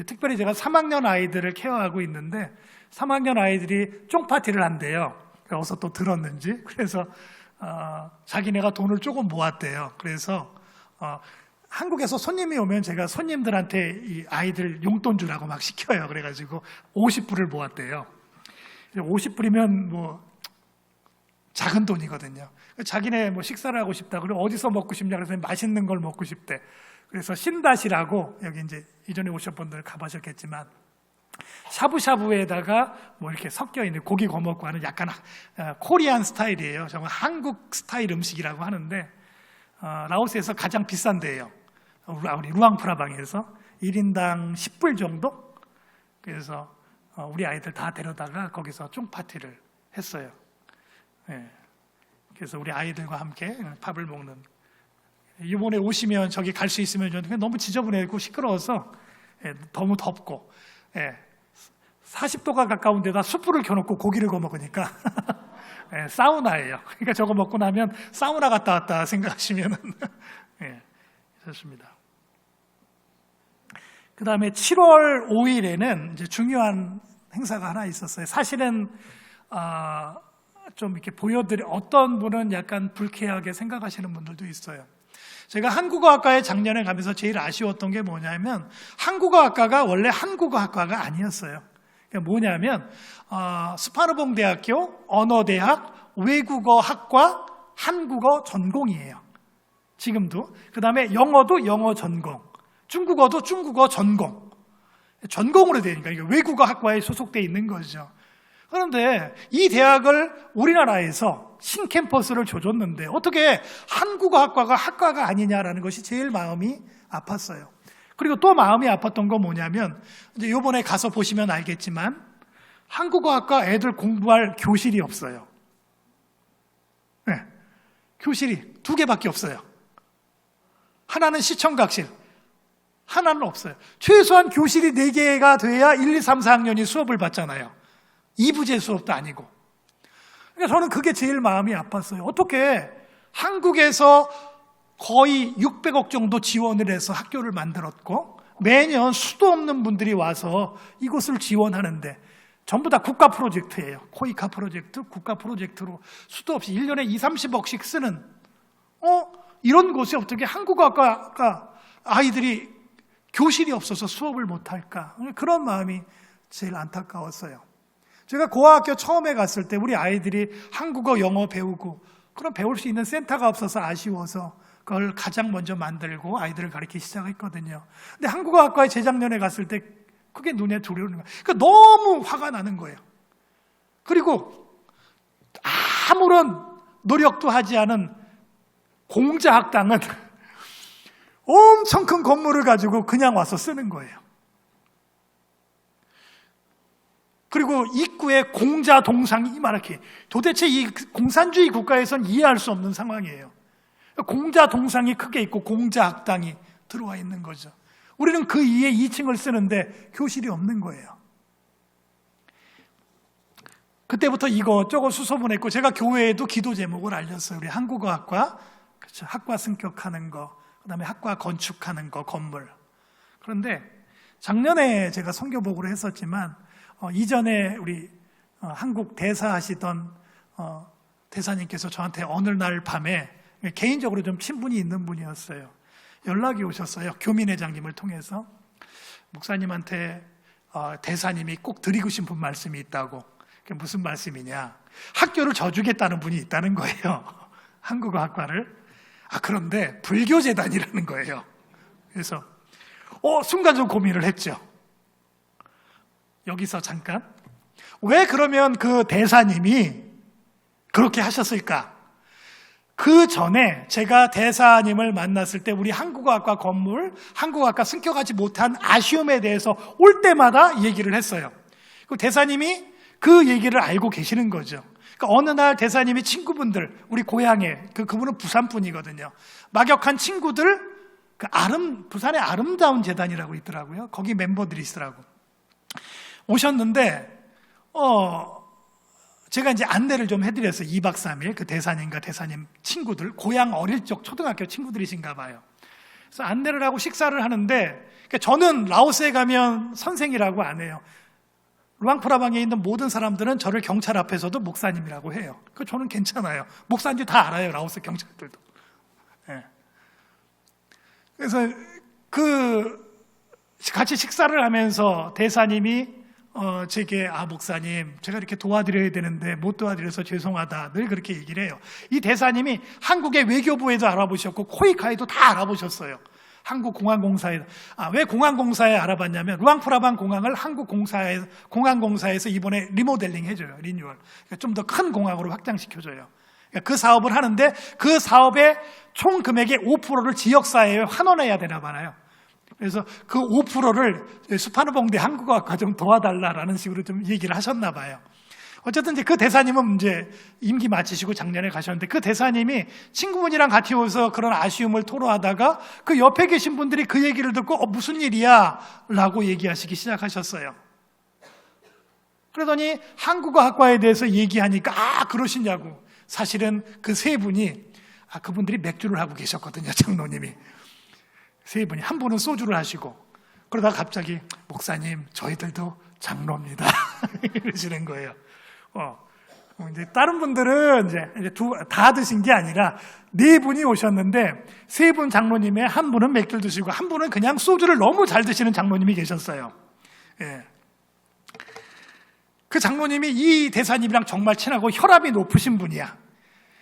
특별히 제가 3학년 아이들을 케어하고 있는데 3학년 아이들이 쫑파티를 한대요. 어디서 또 들었는지. 그래서 자기네가 돈을 조금 모았대요. 그래서 한국에서 손님이 오면 제가 손님들한테 이 아이들 용돈 주라고 막 시켜요. 그래가지고 50불을 모았대요. 50불이면 뭐 작은 돈이거든요. 자기네 뭐 식사를 하고 싶다. 그리고 어디서 먹고 싶냐 그래서 맛있는 걸 먹고 싶대. 그래서 신다시라고, 여기 이제 이전에 오신 분들 가보셨겠지만 샤브샤브에다가 뭐 이렇게 섞여 있는 고기 구워 먹고 하는 약간 코리안 스타일이에요. 정말 한국 스타일 음식이라고 하는데 라오스에서 가장 비싼 데예요. 우리 루앙프라방에서 1인당 10불 정도. 그래서 우리 아이들 다 데려다가 거기서 쫑파티를 했어요. 네. 그래서 우리 아이들과 함께 밥을 먹는. 이번에 오시면 저기 갈 수 있으면 너무 지저분하고 시끄러워서 너무 덥고 40도가 가까운 데다 숯불을 켜놓고 고기를 구워 먹으니까 사우나예요. 그러니까 저거 먹고 나면 사우나 갔다 왔다 생각하시면 좋습니다. 그 다음에 7월 5일에는 이제 중요한 행사가 하나 있었어요. 사실은 좀 이렇게 어떤 분은 약간 불쾌하게 생각하시는 분들도 있어요. 제가 한국어학과에 작년에 가면서 제일 아쉬웠던 게 뭐냐면 한국어학과가 원래 한국어학과가 아니었어요. 그러니까 뭐냐면 스파르봉 대학교 언어대학 외국어학과 한국어 전공이에요. 지금도. 그 다음에 영어도 영어 전공, 중국어도 중국어 전공. 전공으로 되니까 외국어학과에 소속되어 있는 거죠. 그런데 이 대학을 우리나라에서 신캠퍼스를 줘줬는데 어떻게 한국어학과가 학과가 아니냐라는 것이 제일 마음이 아팠어요. 그리고 또 마음이 아팠던 건 뭐냐면 이제 이번에 가서 보시면 알겠지만 한국어학과 애들 공부할 교실이 없어요. 네, 교실이 2개밖에 없어요. 하나는 시청각실, 하나는 없어요. 최소한 교실이 4개가 돼야 1, 2, 3, 4학년이 수업을 받잖아요. 2부제 수업도 아니고. 그러니까 저는 그게 제일 마음이 아팠어요. 어떻게 한국에서 거의 600억 정도 지원을 해서 학교를 만들었고 매년 수도 없는 분들이 와서 이곳을 지원하는데 전부 다 국가 프로젝트예요. 코이카 프로젝트, 국가 프로젝트로 수도 없이 1년에 2, 30억씩 쓰는 이런 곳에 어떻게 한국어학과 아이들이 교실이 없어서 수업을 못할까? 그런 마음이 제일 안타까웠어요. 제가 고등학교 처음에 갔을 때 우리 아이들이 한국어, 영어 배우고 그럼 배울 수 있는 센터가 없어서 아쉬워서 그걸 가장 먼저 만들고 아이들을 가르치기 시작했거든요. 근데 한국어학과에 재작년에 갔을 때 그게 눈에 들어오는 거예요. 그러니까 너무 화가 나는 거예요. 그리고 아무런 노력도 하지 않은 공자학당은 엄청 큰 건물을 가지고 그냥 와서 쓰는 거예요. 그리고 입구에 공자 동상이 이만하게, 도대체 이 공산주의 국가에선 이해할 수 없는 상황이에요. 공자 동상이 크게 있고 공자 학당이 들어와 있는 거죠. 우리는 그 위에 2층을 쓰는데 교실이 없는 거예요. 그때부터 이것저것 수소문했고 제가 교회에도 기도 제목을 알렸어요. 우리 한국어학과, 그렇죠, 학과 승격하는 거, 그다음에 학과 건축하는 거, 건물. 그런데 작년에 제가 선교복으로 했었지만 이전에 우리 한국 대사하시던 대사님께서 저한테 어느 날 밤에 개인적으로 좀 친분이 있는 분이었어요. 연락이 오셨어요. 교민회장님을 통해서. 목사님한테 대사님이 꼭 드리고 싶은 말씀이 있다고. 그게 무슨 말씀이냐. 학교를 져주겠다는 분이 있다는 거예요. 한국어학과를. 그런데 불교재단이라는 거예요. 그래서 순간 좀 고민을 했죠. 여기서 잠깐. 왜 그러면 그 대사님이 그렇게 하셨을까? 그 전에 제가 대사님을 만났을 때 우리 한국어학과 건물, 한국어학과 승격하지 못한 아쉬움에 대해서 올 때마다 얘기를 했어요. 그 대사님이 그 얘기를 알고 계시는 거죠. 그러니까 어느 날 대사님이 친구분들, 우리 고향에, 그분은 부산 분이거든요. 막역한 친구들, 부산의 아름다운 재단이라고 있더라고요. 거기 멤버들이 있더라고. 오셨는데, 제가 이제 안내를 좀 해드렸어요. 2박 3일 그 대사님과 대사님 친구들, 고향 어릴 적 초등학교 친구들이신가 봐요. 그래서 안내를 하고 식사를 하는데, 그러니까 저는 라오스에 가면 선생이라고 안 해요. 루앙프라방에 있는 모든 사람들은 저를 경찰 앞에서도 목사님이라고 해요. 그 저는 괜찮아요. 목사인지 다 알아요, 라오스 경찰들도. 네. 그래서 같이 식사를 하면서 대사님이 제게 목사님, 제가 이렇게 도와드려야 되는데 못 도와드려서 죄송하다, 늘 그렇게 얘기를 해요. 이 대사님이 한국의 외교부에도 알아보셨고 코이카에도 다 알아보셨어요. 한국공항공사에. 왜 공항공사에 알아봤냐면 루앙프라방 공항을 공항공사에서 이번에 리모델링 해줘요. 리뉴얼. 그러니까 좀 더 큰 공항으로 확장시켜줘요. 그러니까 그 사업을 하는데 그 사업의 총 금액의 5%를 지역사회에 환원해야 되나 봐요. 그래서 그 5%를 수파르봉대 한국어학과 좀 도와달라라는 식으로 좀 얘기를 하셨나 봐요. 어쨌든 이제 그 대사님은 이제 임기 마치시고 작년에 가셨는데, 그 대사님이 친구분이랑 같이 오서 그런 아쉬움을 토로하다가 그 옆에 계신 분들이 그 얘기를 듣고 무슨 일이야? 라고 얘기하시기 시작하셨어요. 그러더니 한국어학과에 대해서 얘기하니까 그러시냐고. 사실은 그 세 분이 그분들이 맥주를 하고 계셨거든요. 장로님이. 세 분이. 한 분은 소주를 하시고, 그러다가 갑자기 목사님, 저희들도 장로입니다. 이러시는 거예요. 이제 다른 분들은 이제 다 드신 게 아니라 네 분이 오셨는데, 세 분 장로님의 한 분은 맥주를 드시고 한 분은 그냥 소주를 너무 잘 드시는 장로님이 계셨어요. 예. 그 장로님이 이 대사님이랑 정말 친하고 혈압이 높으신 분이야.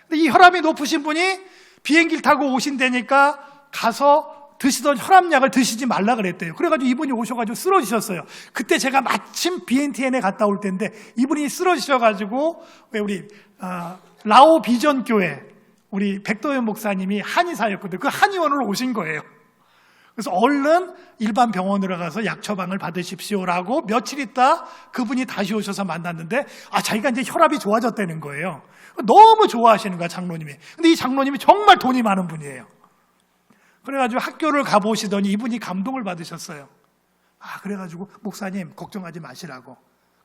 근데 이 혈압이 높으신 분이 비행기를 타고 오신다니까 가서 드시던 혈압약을 드시지 말라 그랬대요. 그래가지고 이분이 오셔가지고 쓰러지셨어요. 그때 제가 마침 BNTN에 갔다 올 때인데 이분이 쓰러지셔가지고 우리 라오 비전교회 우리 백도현 목사님이 한의사였거든요. 그 한의원으로 오신 거예요. 그래서 얼른 일반 병원으로 가서 약 처방을 받으십시오라고 며칠 있다 그분이 다시 오셔서 만났는데 자기가 이제 혈압이 좋아졌다는 거예요. 너무 좋아하시는 거야, 장로님이. 근데 이 장로님이 정말 돈이 많은 분이에요. 그래가지고 학교를 가보시더니 이분이 감동을 받으셨어요. 그래가지고 목사님 걱정하지 마시라고,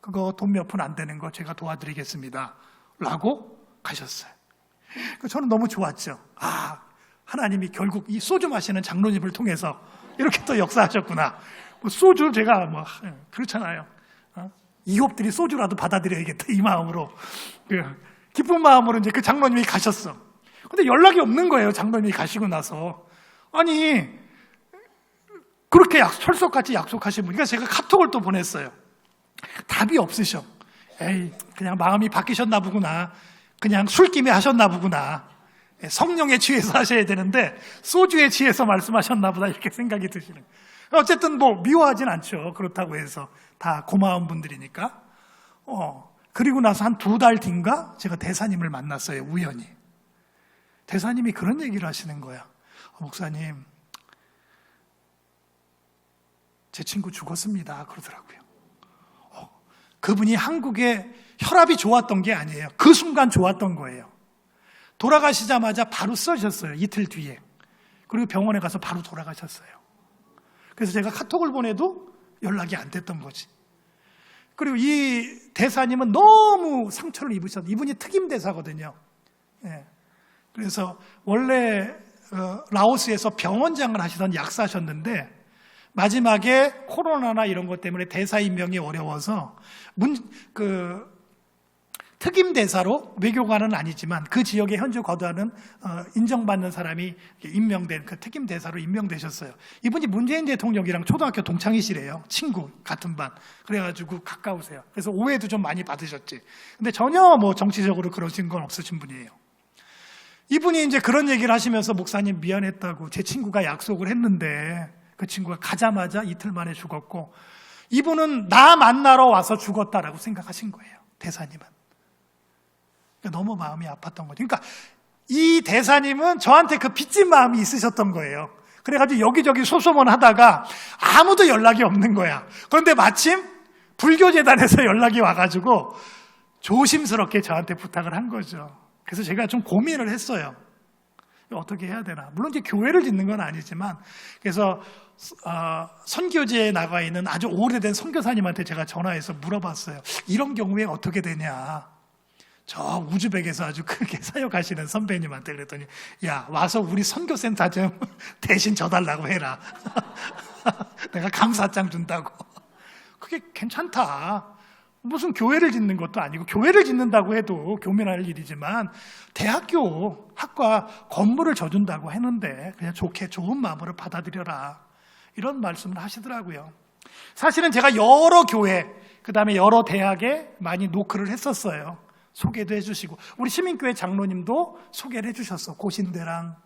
그거 돈 몇 푼 안 되는 거 제가 도와드리겠습니다 라고 가셨어요. 저는 너무 좋았죠. 하나님이 결국 이 소주 마시는 장로님을 통해서 이렇게 또 역사하셨구나. 소주 제가 그렇잖아요. 이홉들이 소주라도 받아들여야겠다 이 마음으로, 기쁜 마음으로 이제 그 장로님이 가셨어. 근데 연락이 없는 거예요. 장로님이 가시고 나서. 아니 그렇게 철석같이 약속하신 분이니까 제가 카톡을 또 보냈어요. 답이 없으셔. 그냥 마음이 바뀌셨나 보구나. 그냥 술김에 하셨나 보구나. 성령에 취해서 하셔야 되는데 소주에 취해서 말씀하셨나 보다 이렇게 생각이 드시는. 어쨌든 미워하진 않죠. 그렇다고 해서 다 고마운 분들이니까. 그리고 나서 한 2달 뒤인가 제가 대사님을 만났어요. 우연히. 대사님이 그런 얘기를 하시는 거야. 목사님, 제 친구 죽었습니다. 그러더라고요. 그분이 한국에 혈압이 좋았던 게 아니에요. 그 순간 좋았던 거예요. 돌아가시자마자 바로 쓰러졌어요. 이틀 뒤에. 그리고 병원에 가서 바로 돌아가셨어요. 그래서 제가 카톡을 보내도 연락이 안 됐던 거지. 그리고 이 대사님은 너무 상처를 입으셨어요. 이분이 특임 대사거든요. 그래서 원래 라오스에서 병원장을 하시던 약사셨는데 마지막에 코로나나 이런 것 때문에 대사 임명이 어려워서 특임 대사로, 외교관은 아니지만 그 지역에 현재 거주하는 인정받는 사람이 임명된 그 특임 대사로 임명되셨어요. 이분이 문재인 대통령이랑 초등학교 동창이시래요. 친구 같은 반. 그래가지고 가까우세요. 그래서 오해도 좀 많이 받으셨지. 근데 전혀 정치적으로 그러신 건 없으신 분이에요. 이분이 이제 그런 얘기를 하시면서 목사님 미안했다고, 제 친구가 약속을 했는데 그 친구가 가자마자 이틀 만에 죽었고 이분은 나 만나러 와서 죽었다라고 생각하신 거예요. 대사님은. 너무 마음이 아팠던 거죠. 그러니까 이 대사님은 저한테 그 빚진 마음이 있으셨던 거예요. 그래가지고 여기저기 소소문 하다가 아무도 연락이 없는 거야. 그런데 마침 불교재단에서 연락이 와가지고 조심스럽게 저한테 부탁을 한 거죠. 그래서 제가 좀 고민을 했어요. 어떻게 해야 되나. 물론 이제 교회를 짓는 건 아니지만, 그래서 선교지에 나가 있는 아주 오래된 선교사님한테 제가 전화해서 물어봤어요. 이런 경우에 어떻게 되냐. 저 우즈벡에서 아주 크게 사역하시는 선배님한테 그랬더니, 야, 와서 우리 선교센터 좀 대신 져달라고 해라. 내가 감사장 준다고. 그게 괜찮다. 무슨 교회를 짓는 것도 아니고, 교회를 짓는다고 해도 교민할 일이지만 대학교 학과 건물을 져준다고 했는데 그냥 좋은 마음으로 받아들여라, 이런 말씀을 하시더라고요. 사실은 제가 여러 교회, 그 다음에 여러 대학에 많이 노크를 했었어요. 소개도 해주시고, 우리 시민교회 장로님도 소개를 해주셨어, 고신대랑.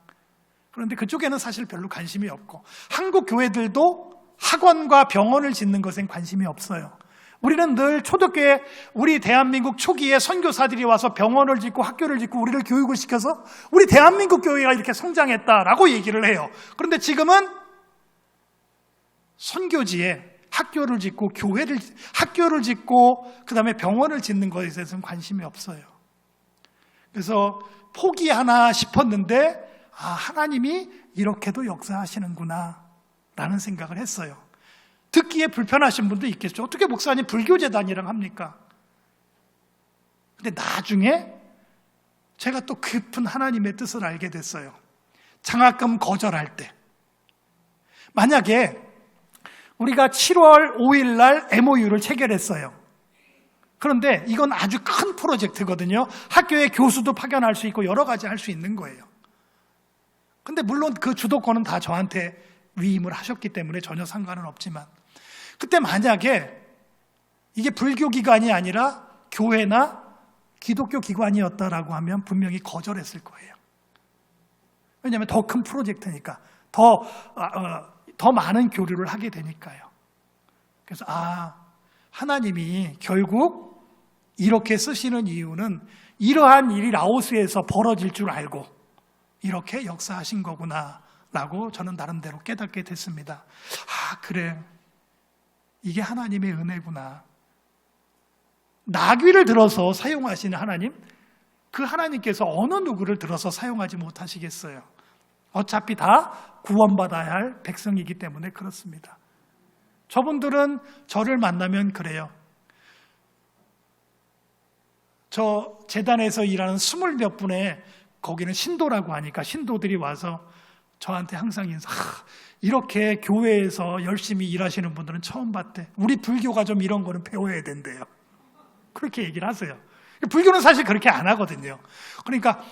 그런데 그쪽에는 사실 별로 관심이 없고, 한국 교회들도 학원과 병원을 짓는 것엔 관심이 없어요. 우리는 늘 초대교회, 우리 대한민국 초기에 선교사들이 와서 병원을 짓고 학교를 짓고 우리를 교육을 시켜서 우리 대한민국 교회가 이렇게 성장했다라고 얘기를 해요. 그런데 지금은 선교지에 학교를 짓고 학교를 짓고 그다음에 병원을 짓는 것에 대해서는 관심이 없어요. 그래서 포기하나 싶었는데, 하나님이 이렇게도 역사하시는구나 라는 생각을 했어요. 듣기에 불편하신 분도 있겠죠. 어떻게 목사님 불교재단이랑 합니까? 근데 나중에 제가 또 깊은 하나님의 뜻을 알게 됐어요. 장학금 거절할 때, 만약에 우리가 7월 5일 날 MOU를 체결했어요. 그런데 이건 아주 큰 프로젝트거든요. 학교에 교수도 파견할 수 있고 여러 가지 할 수 있는 거예요. 근데 물론 그 주도권은 다 저한테 위임을 하셨기 때문에 전혀 상관은 없지만, 그때 만약에 이게 불교 기관이 아니라 교회나 기독교 기관이었다라고 하면 분명히 거절했을 거예요. 왜냐하면 더 큰 프로젝트니까, 더 많은 교류를 하게 되니까요. 그래서 하나님이 결국 이렇게 쓰시는 이유는 이러한 일이 라오스에서 벌어질 줄 알고 이렇게 역사하신 거구나 라고 저는 나름대로 깨닫게 됐습니다. 그래, 이게 하나님의 은혜구나. 나귀를 들어서 사용하시는 하나님, 그 하나님께서 어느 누구를 들어서 사용하지 못하시겠어요? 어차피 다 구원받아야 할 백성이기 때문에 그렇습니다. 저분들은 저를 만나면 그래요. 저 재단에서 일하는 20몇 분의, 거기는 신도라고 하니까 신도들이 와서 저한테 항상 이렇게 교회에서 열심히 일하시는 분들은 처음 봤대. 우리 불교가 좀 이런 거는 배워야 된대요. 그렇게 얘기를 하세요. 불교는 사실 그렇게 안 하거든요. 그러니까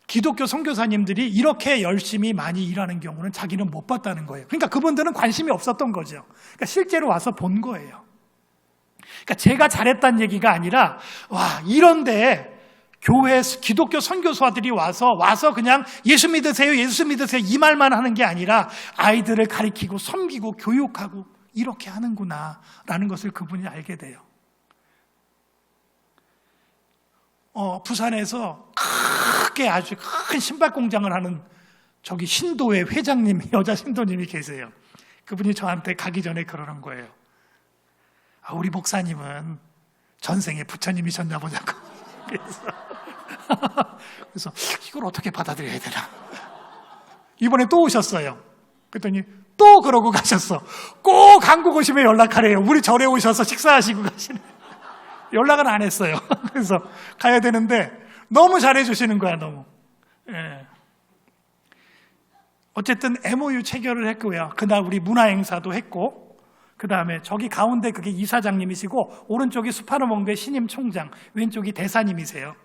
기독교 선교사님들이 이렇게 열심히 많이 일하는 경우는 자기는 못 봤다는 거예요. 그러니까 그분들은 관심이 없었던 거죠. 그러니까 실제로 와서 본 거예요. 그러니까 제가 잘했다는 얘기가 아니라, 이런데 교회 기독교 선교사들이 와서 그냥 예수 믿으세요 이 말만 하는 게 아니라 아이들을 가르치고 섬기고 교육하고 이렇게 하는구나 라는 것을 그분이 알게 돼요. 부산에서 크게 아주 큰 신발 공장을 하는 저기 신도의 회장님, 여자 신도님이 계세요. 그분이 저한테 가기 전에 그러는 거예요. 우리 목사님은 전생에 부처님이셨나 보냐고. 그래서 이걸 어떻게 받아들여야 되나. 이번에 또 오셨어요. 그랬더니 또 그러고 가셨어. 꼭 한국 오시면 연락하래요. 우리 절에 오셔서 식사하시고 가시네. 연락은 안 했어요. 그래서 가야 되는데 너무 잘해주시는 거야, 너무. 예. 어쨌든 MOU 체결을 했고요. 그날 우리 문화행사도 했고, 그 다음에 저기 가운데 그게 이사장님이시고, 오른쪽이 수파르몽교회 신임 총장, 왼쪽이 대사님이세요.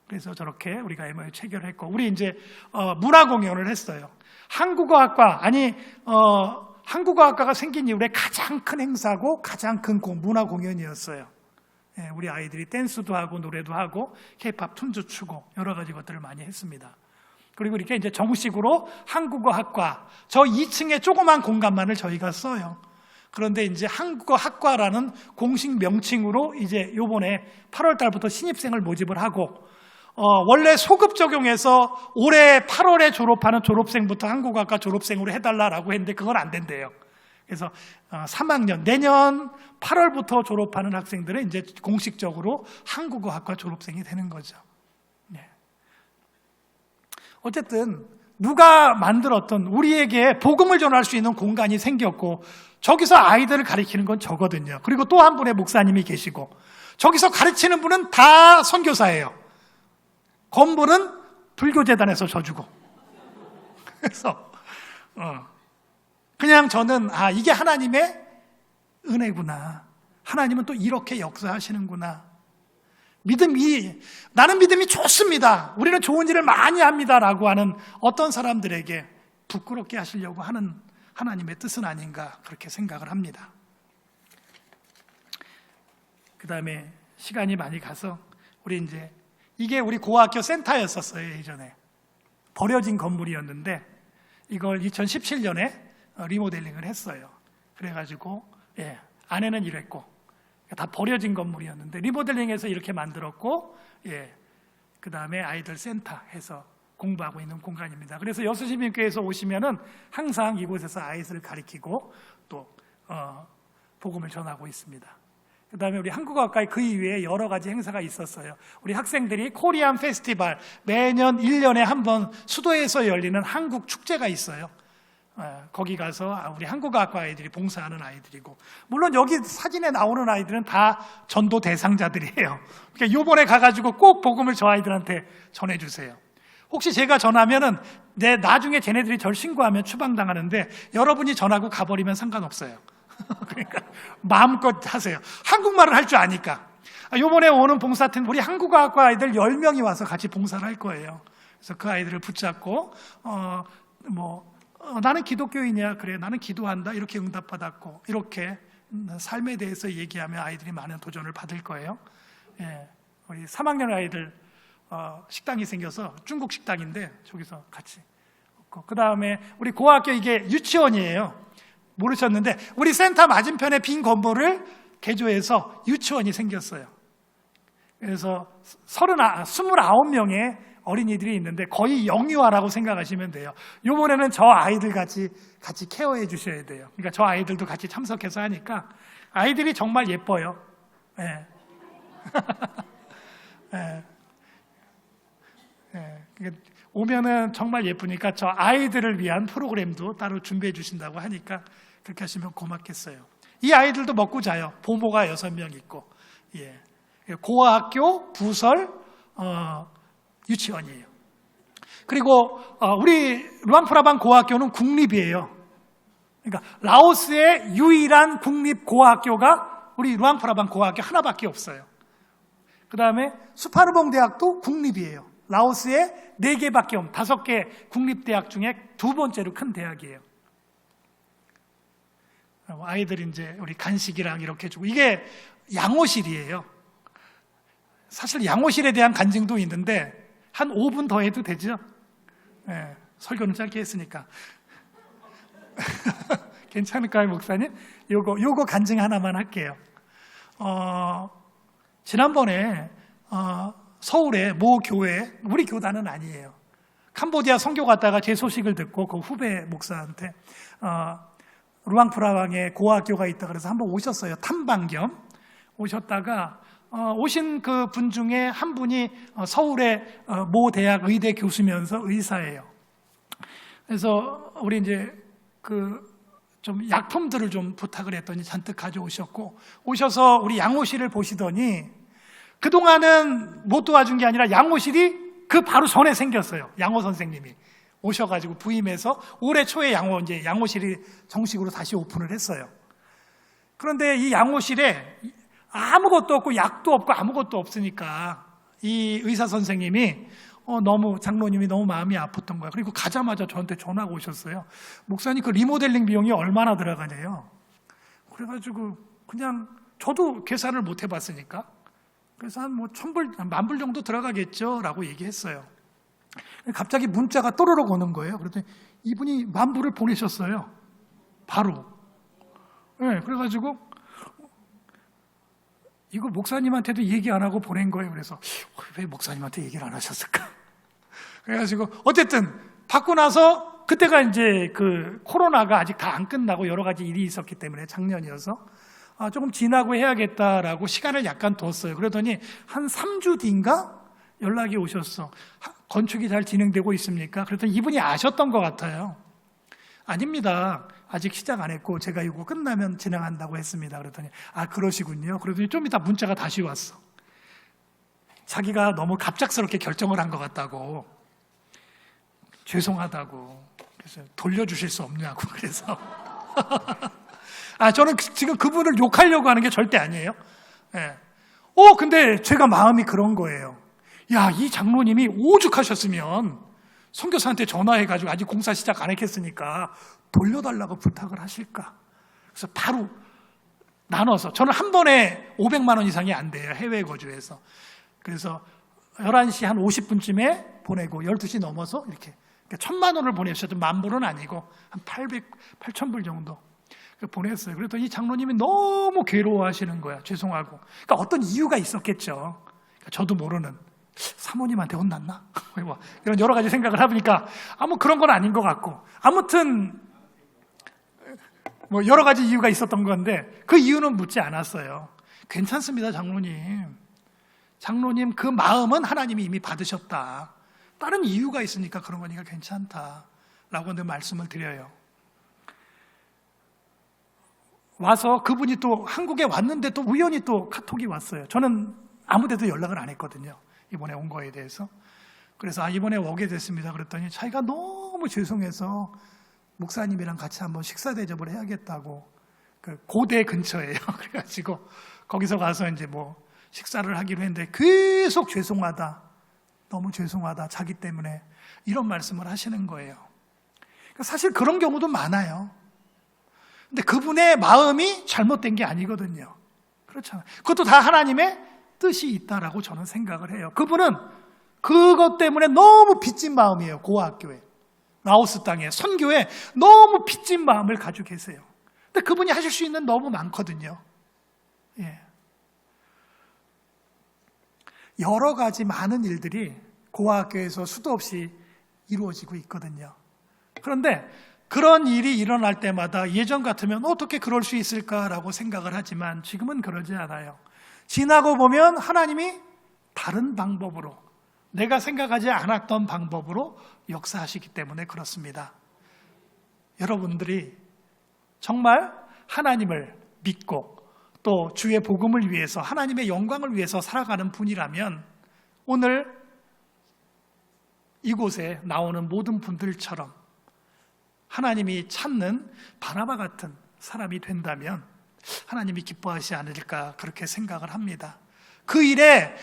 그래서 저렇게 우리가 MOU 체결을 했고, 우리 이제 문화 공연을 했어요. 한국어학과가 생긴 이후에 가장 큰 행사고 가장 큰 문화 공연이었어요. 예, 우리 아이들이 댄스도 하고 노래도 하고 K-팝 춤도 추고 여러 가지 것들을 많이 했습니다. 그리고 이렇게 이제 정식으로 한국어학과, 저 2층에 조그만 공간만을 저희가 써요. 그런데 이제 한국어학과라는 공식 명칭으로 이제 요번에 8월 달부터 신입생을 모집을 하고, 원래 소급 적용해서 올해 8월에 졸업하는 졸업생부터 한국어학과 졸업생으로 해달라고 했는데 그건 안 된대요. 그래서 3학년 내년 8월부터 졸업하는 학생들은 이제 공식적으로 한국어학과 졸업생이 되는 거죠. 네. 어쨌든 누가 만들었던 우리에게 복음을 전할 수 있는 공간이 생겼고 저기서 아이들을 가르치는 건 저거든요. 그리고 또 한 분의 목사님이 계시고 저기서 가르치는 분은 다 선교사예요. 건물은 불교재단에서 져주고. 그래서 그냥 저는 이게 하나님의 은혜구나. 하나님은 또 이렇게 역사하시는구나. 나는 믿음이 좋습니다. 우리는 좋은 일을 많이 합니다라고 하는 어떤 사람들에게 부끄럽게 하시려고 하는 하나님의 뜻은 아닌가 그렇게 생각을 합니다. 그 다음에 시간이 많이 가서 이게 우리 고학교 센터였었어요. 예전에 버려진 건물이었는데 이걸 2017년에 리모델링을 했어요. 그래가지고 안에는 이랬고 다 버려진 건물이었는데 리모델링해서 이렇게 만들었고 그 다음에 아이들 센터 해서 공부하고 있는 공간입니다. 그래서 여수시민교회에서 오시면은 항상 이곳에서 아이들을 가르치고 또 복음을 전하고 있습니다. 그 다음에 우리 한국어학과에 그 이외에 여러 가지 행사가 있었어요. 우리 학생들이 코리안 페스티벌 매년 1년에 한 번 수도에서 열리는 한국 축제가 있어요. 거기 가서 우리 한국어학과 아이들이 봉사하는 아이들이고 물론 여기 사진에 나오는 아이들은 다 전도 대상자들이에요. 그러니까 요번에 가가지고 꼭 복음을 저 아이들한테 전해주세요. 혹시 제가 전하면은 나중에 쟤네들이 절 신고하면 추방당하는데 여러분이 전하고 가버리면 상관없어요. 그러니까 마음껏 하세요. 한국말을 할 줄 아니까. 요번에 오는 봉사팀 우리 한국어학과 아이들 10명이 와서 같이 봉사를 할 거예요. 그래서 그 아이들을 붙잡고 나는 기독교인이야. 그래 나는 기도한다. 이렇게 응답받았고 이렇게 삶에 대해서 얘기하면 아이들이 많은 도전을 받을 거예요. 우리 3학년 아이들 식당이 생겨서 중국 식당인데 저기서 같이 그 다음에 우리 고학교 이게 유치원이에요. 모르셨는데 우리 센터 맞은편에 빈 건물을 개조해서 유치원이 생겼어요. 그래서 29명의 어린이들이 있는데 거의 영유아라고 생각하시면 돼요. 이번에는 저 아이들 같이 케어해 주셔야 돼요. 그러니까 저 아이들도 같이 참석해서 하니까 아이들이 정말 예뻐요. 오면은 정말 예쁘니까 저 아이들을 위한 프로그램도 따로 준비해 주신다고 하니까 그렇게 하시면 고맙겠어요. 이 아이들도 먹고 자요. 보모가 6명 있고 고학교 부설 유치원이에요. 그리고 우리 루앙프라방 고학교는 국립이에요. 그러니까 라오스의 유일한 국립 고학교가 우리 루앙프라방 고학교 하나밖에 없어요. 그 다음에 수파르봉 대학도 국립이에요. 라오스에 4개밖에 없는 5개 국립대학 중에 2번째로 큰 대학이에요. 아이들이 이제 우리 간식이랑 이렇게 주고 이게 양호실이에요. 사실 양호실에 대한 간증도 있는데 한 5분 더 해도 되죠? 설교는 짧게 했으니까. 괜찮을까요, 목사님? 요거 간증 하나만 할게요. 지난번에 서울의 모 교회, 우리 교단은 아니에요. 캄보디아 선교 갔다가 제 소식을 듣고 그 후배 목사한테 루앙프라방에 고학교가 있다 그래서 한번 오셨어요. 탐방 겸 오셨다가 오신 그 분 중에 한 분이 서울의 모 대학 의대 교수면서 의사예요. 그래서 우리 이제 좀 약품들을 좀 부탁을 했더니 잔뜩 가져오셨고 오셔서 우리 양호실을 보시더니 그동안은 못 도와준 게 아니라 양호실이 그 바로 전에 생겼어요. 양호 선생님이 오셔가지고 부임해서 올해 초에 양호실이 정식으로 다시 오픈을 했어요. 그런데 이 양호실에 아무것도 없고 약도 없고 아무것도 없으니까 이 의사 선생님이 장로님이 너무 마음이 아팠던 거예요. 그리고 가자마자 저한테 전화가 오셨어요. 목사님 그 리모델링 비용이 얼마나 들어가냐요. 그래가지고 그냥 저도 계산을 못 해봤으니까 그래서 한 1,000불, 10,000불 정도 들어가겠죠 라고 얘기했어요. 갑자기 문자가 또르륵 오는 거예요. 그랬더니 이분이 10,000불을 보내셨어요. 바로. 그래가지고 이거 목사님한테도 얘기 안 하고 보낸 거예요. 그래서 왜 목사님한테 얘기를 안 하셨을까? 그래가지고 어쨌든 받고 나서 그때가 이제 그 코로나가 아직 다 안 끝나고 여러 가지 일이 있었기 때문에 작년이어서 조금 지나고 해야겠다라고 시간을 약간 뒀어요. 그러더니 한 3주 뒤인가 연락이 오셨어. 건축이 잘 진행되고 있습니까? 그랬더니 이분이 아셨던 것 같아요. 아닙니다. 아직 시작 안 했고 제가 이거 끝나면 진행한다고 했습니다. 그랬더니 그러시군요. 그러더니 좀 이따 문자가 다시 왔어. 자기가 너무 갑작스럽게 결정을 한 것 같다고, 죄송하다고, 그래서 돌려주실 수 없냐고. 그래서 저는 지금 그분을 욕하려고 하는 게 절대 아니에요. 예. 근데 제가 마음이 그런 거예요. 야, 이 장로님이 오죽하셨으면 선교사한테 전화해가지고 아직 공사 시작 안 했겠으니까 돌려달라고 부탁을 하실까. 그래서 바로 나눠서, 저는 한 번에 500만 원 이상이 안 돼요, 해외 거주해서. 그래서 11시 한 50분쯤에 보내고 12시 넘어서 이렇게 1,000만 원을 보내주셔도 10,000불은 아니고 한 8,000불 정도 보냈어요. 그랬더니 이 장로님이 너무 괴로워하시는 거야. 죄송하고. 그러니까 어떤 이유가 있었겠죠. 그러니까 저도 모르는, 사모님한테 혼났나? 이런 여러 가지 생각을 해보니까 뭐 그런 건 아닌 것 같고, 아무튼 뭐 여러 가지 이유가 있었던 건데 그 이유는 묻지 않았어요. 괜찮습니다, 장로님. 장로님 그 마음은 하나님이 이미 받으셨다. 다른 이유가 있으니까 그런 거니까 괜찮다라고 늘 말씀을 드려요. 와서 그분이 또 한국에 왔는데 또 우연히 또 카톡이 왔어요. 저는 아무 데도 연락을 안 했거든요, 이번에 온 거에 대해서. 그래서 이번에 오게 됐습니다. 그랬더니 자기가 너무 죄송해서 목사님이랑 같이 한번 식사 대접을 해야겠다고, 그 고대 근처예요. 그래가지고 거기서 가서 이제 뭐 식사를 하기로 했는데 계속 죄송하다, 너무 죄송하다, 자기 때문에, 이런 말씀을 하시는 거예요. 사실 그런 경우도 많아요. 근데 그분의 마음이 잘못된 게 아니거든요. 그렇잖아요. 그것도 다 하나님의 뜻이 있다라고 저는 생각을 해요. 그분은 그것 때문에 너무 빚진 마음이에요. 고아학교에, 라오스 땅에, 선교에 너무 빚진 마음을 가지고 계세요. 근데 그분이 하실 수 있는 너무 많거든요. 예. 여러 가지 많은 일들이 고아학교에서 수도 없이 이루어지고 있거든요. 그런데 그런 일이 일어날 때마다 예전 같으면 어떻게 그럴 수 있을까라고 생각을 하지만 지금은 그러지 않아요. 지나고 보면 하나님이 다른 방법으로, 내가 생각하지 않았던 방법으로 역사하시기 때문에 그렇습니다. 여러분들이 정말 하나님을 믿고 또 주의 복음을 위해서, 하나님의 영광을 위해서 살아가는 분이라면 오늘 이곳에 나오는 모든 분들처럼 하나님이 찾는 바나바 같은 사람이 된다면 하나님이 기뻐하시지 않을까, 그렇게 생각을 합니다. 그 일에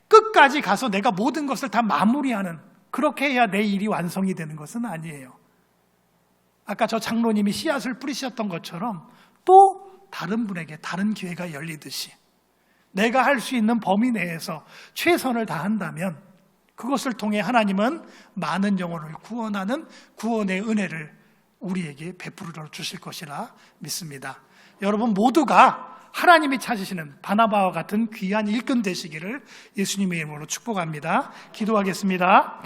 끝까지 가서 내가 모든 것을 다 마무리하는, 그렇게 해야 내 일이 완성이 되는 것은 아니에요. 아까 저 장로님이 씨앗을 뿌리셨던 것처럼 또 다른 분에게 다른 기회가 열리듯이 내가 할 수 있는 범위 내에서 최선을 다한다면 그것을 통해 하나님은 많은 영혼을 구원하는 구원의 은혜를 우리에게 베풀어 주실 것이라 믿습니다. 여러분 모두가 하나님이 찾으시는 바나바와 같은 귀한 일꾼 되시기를 예수님의 이름으로 축복합니다. 기도하겠습니다.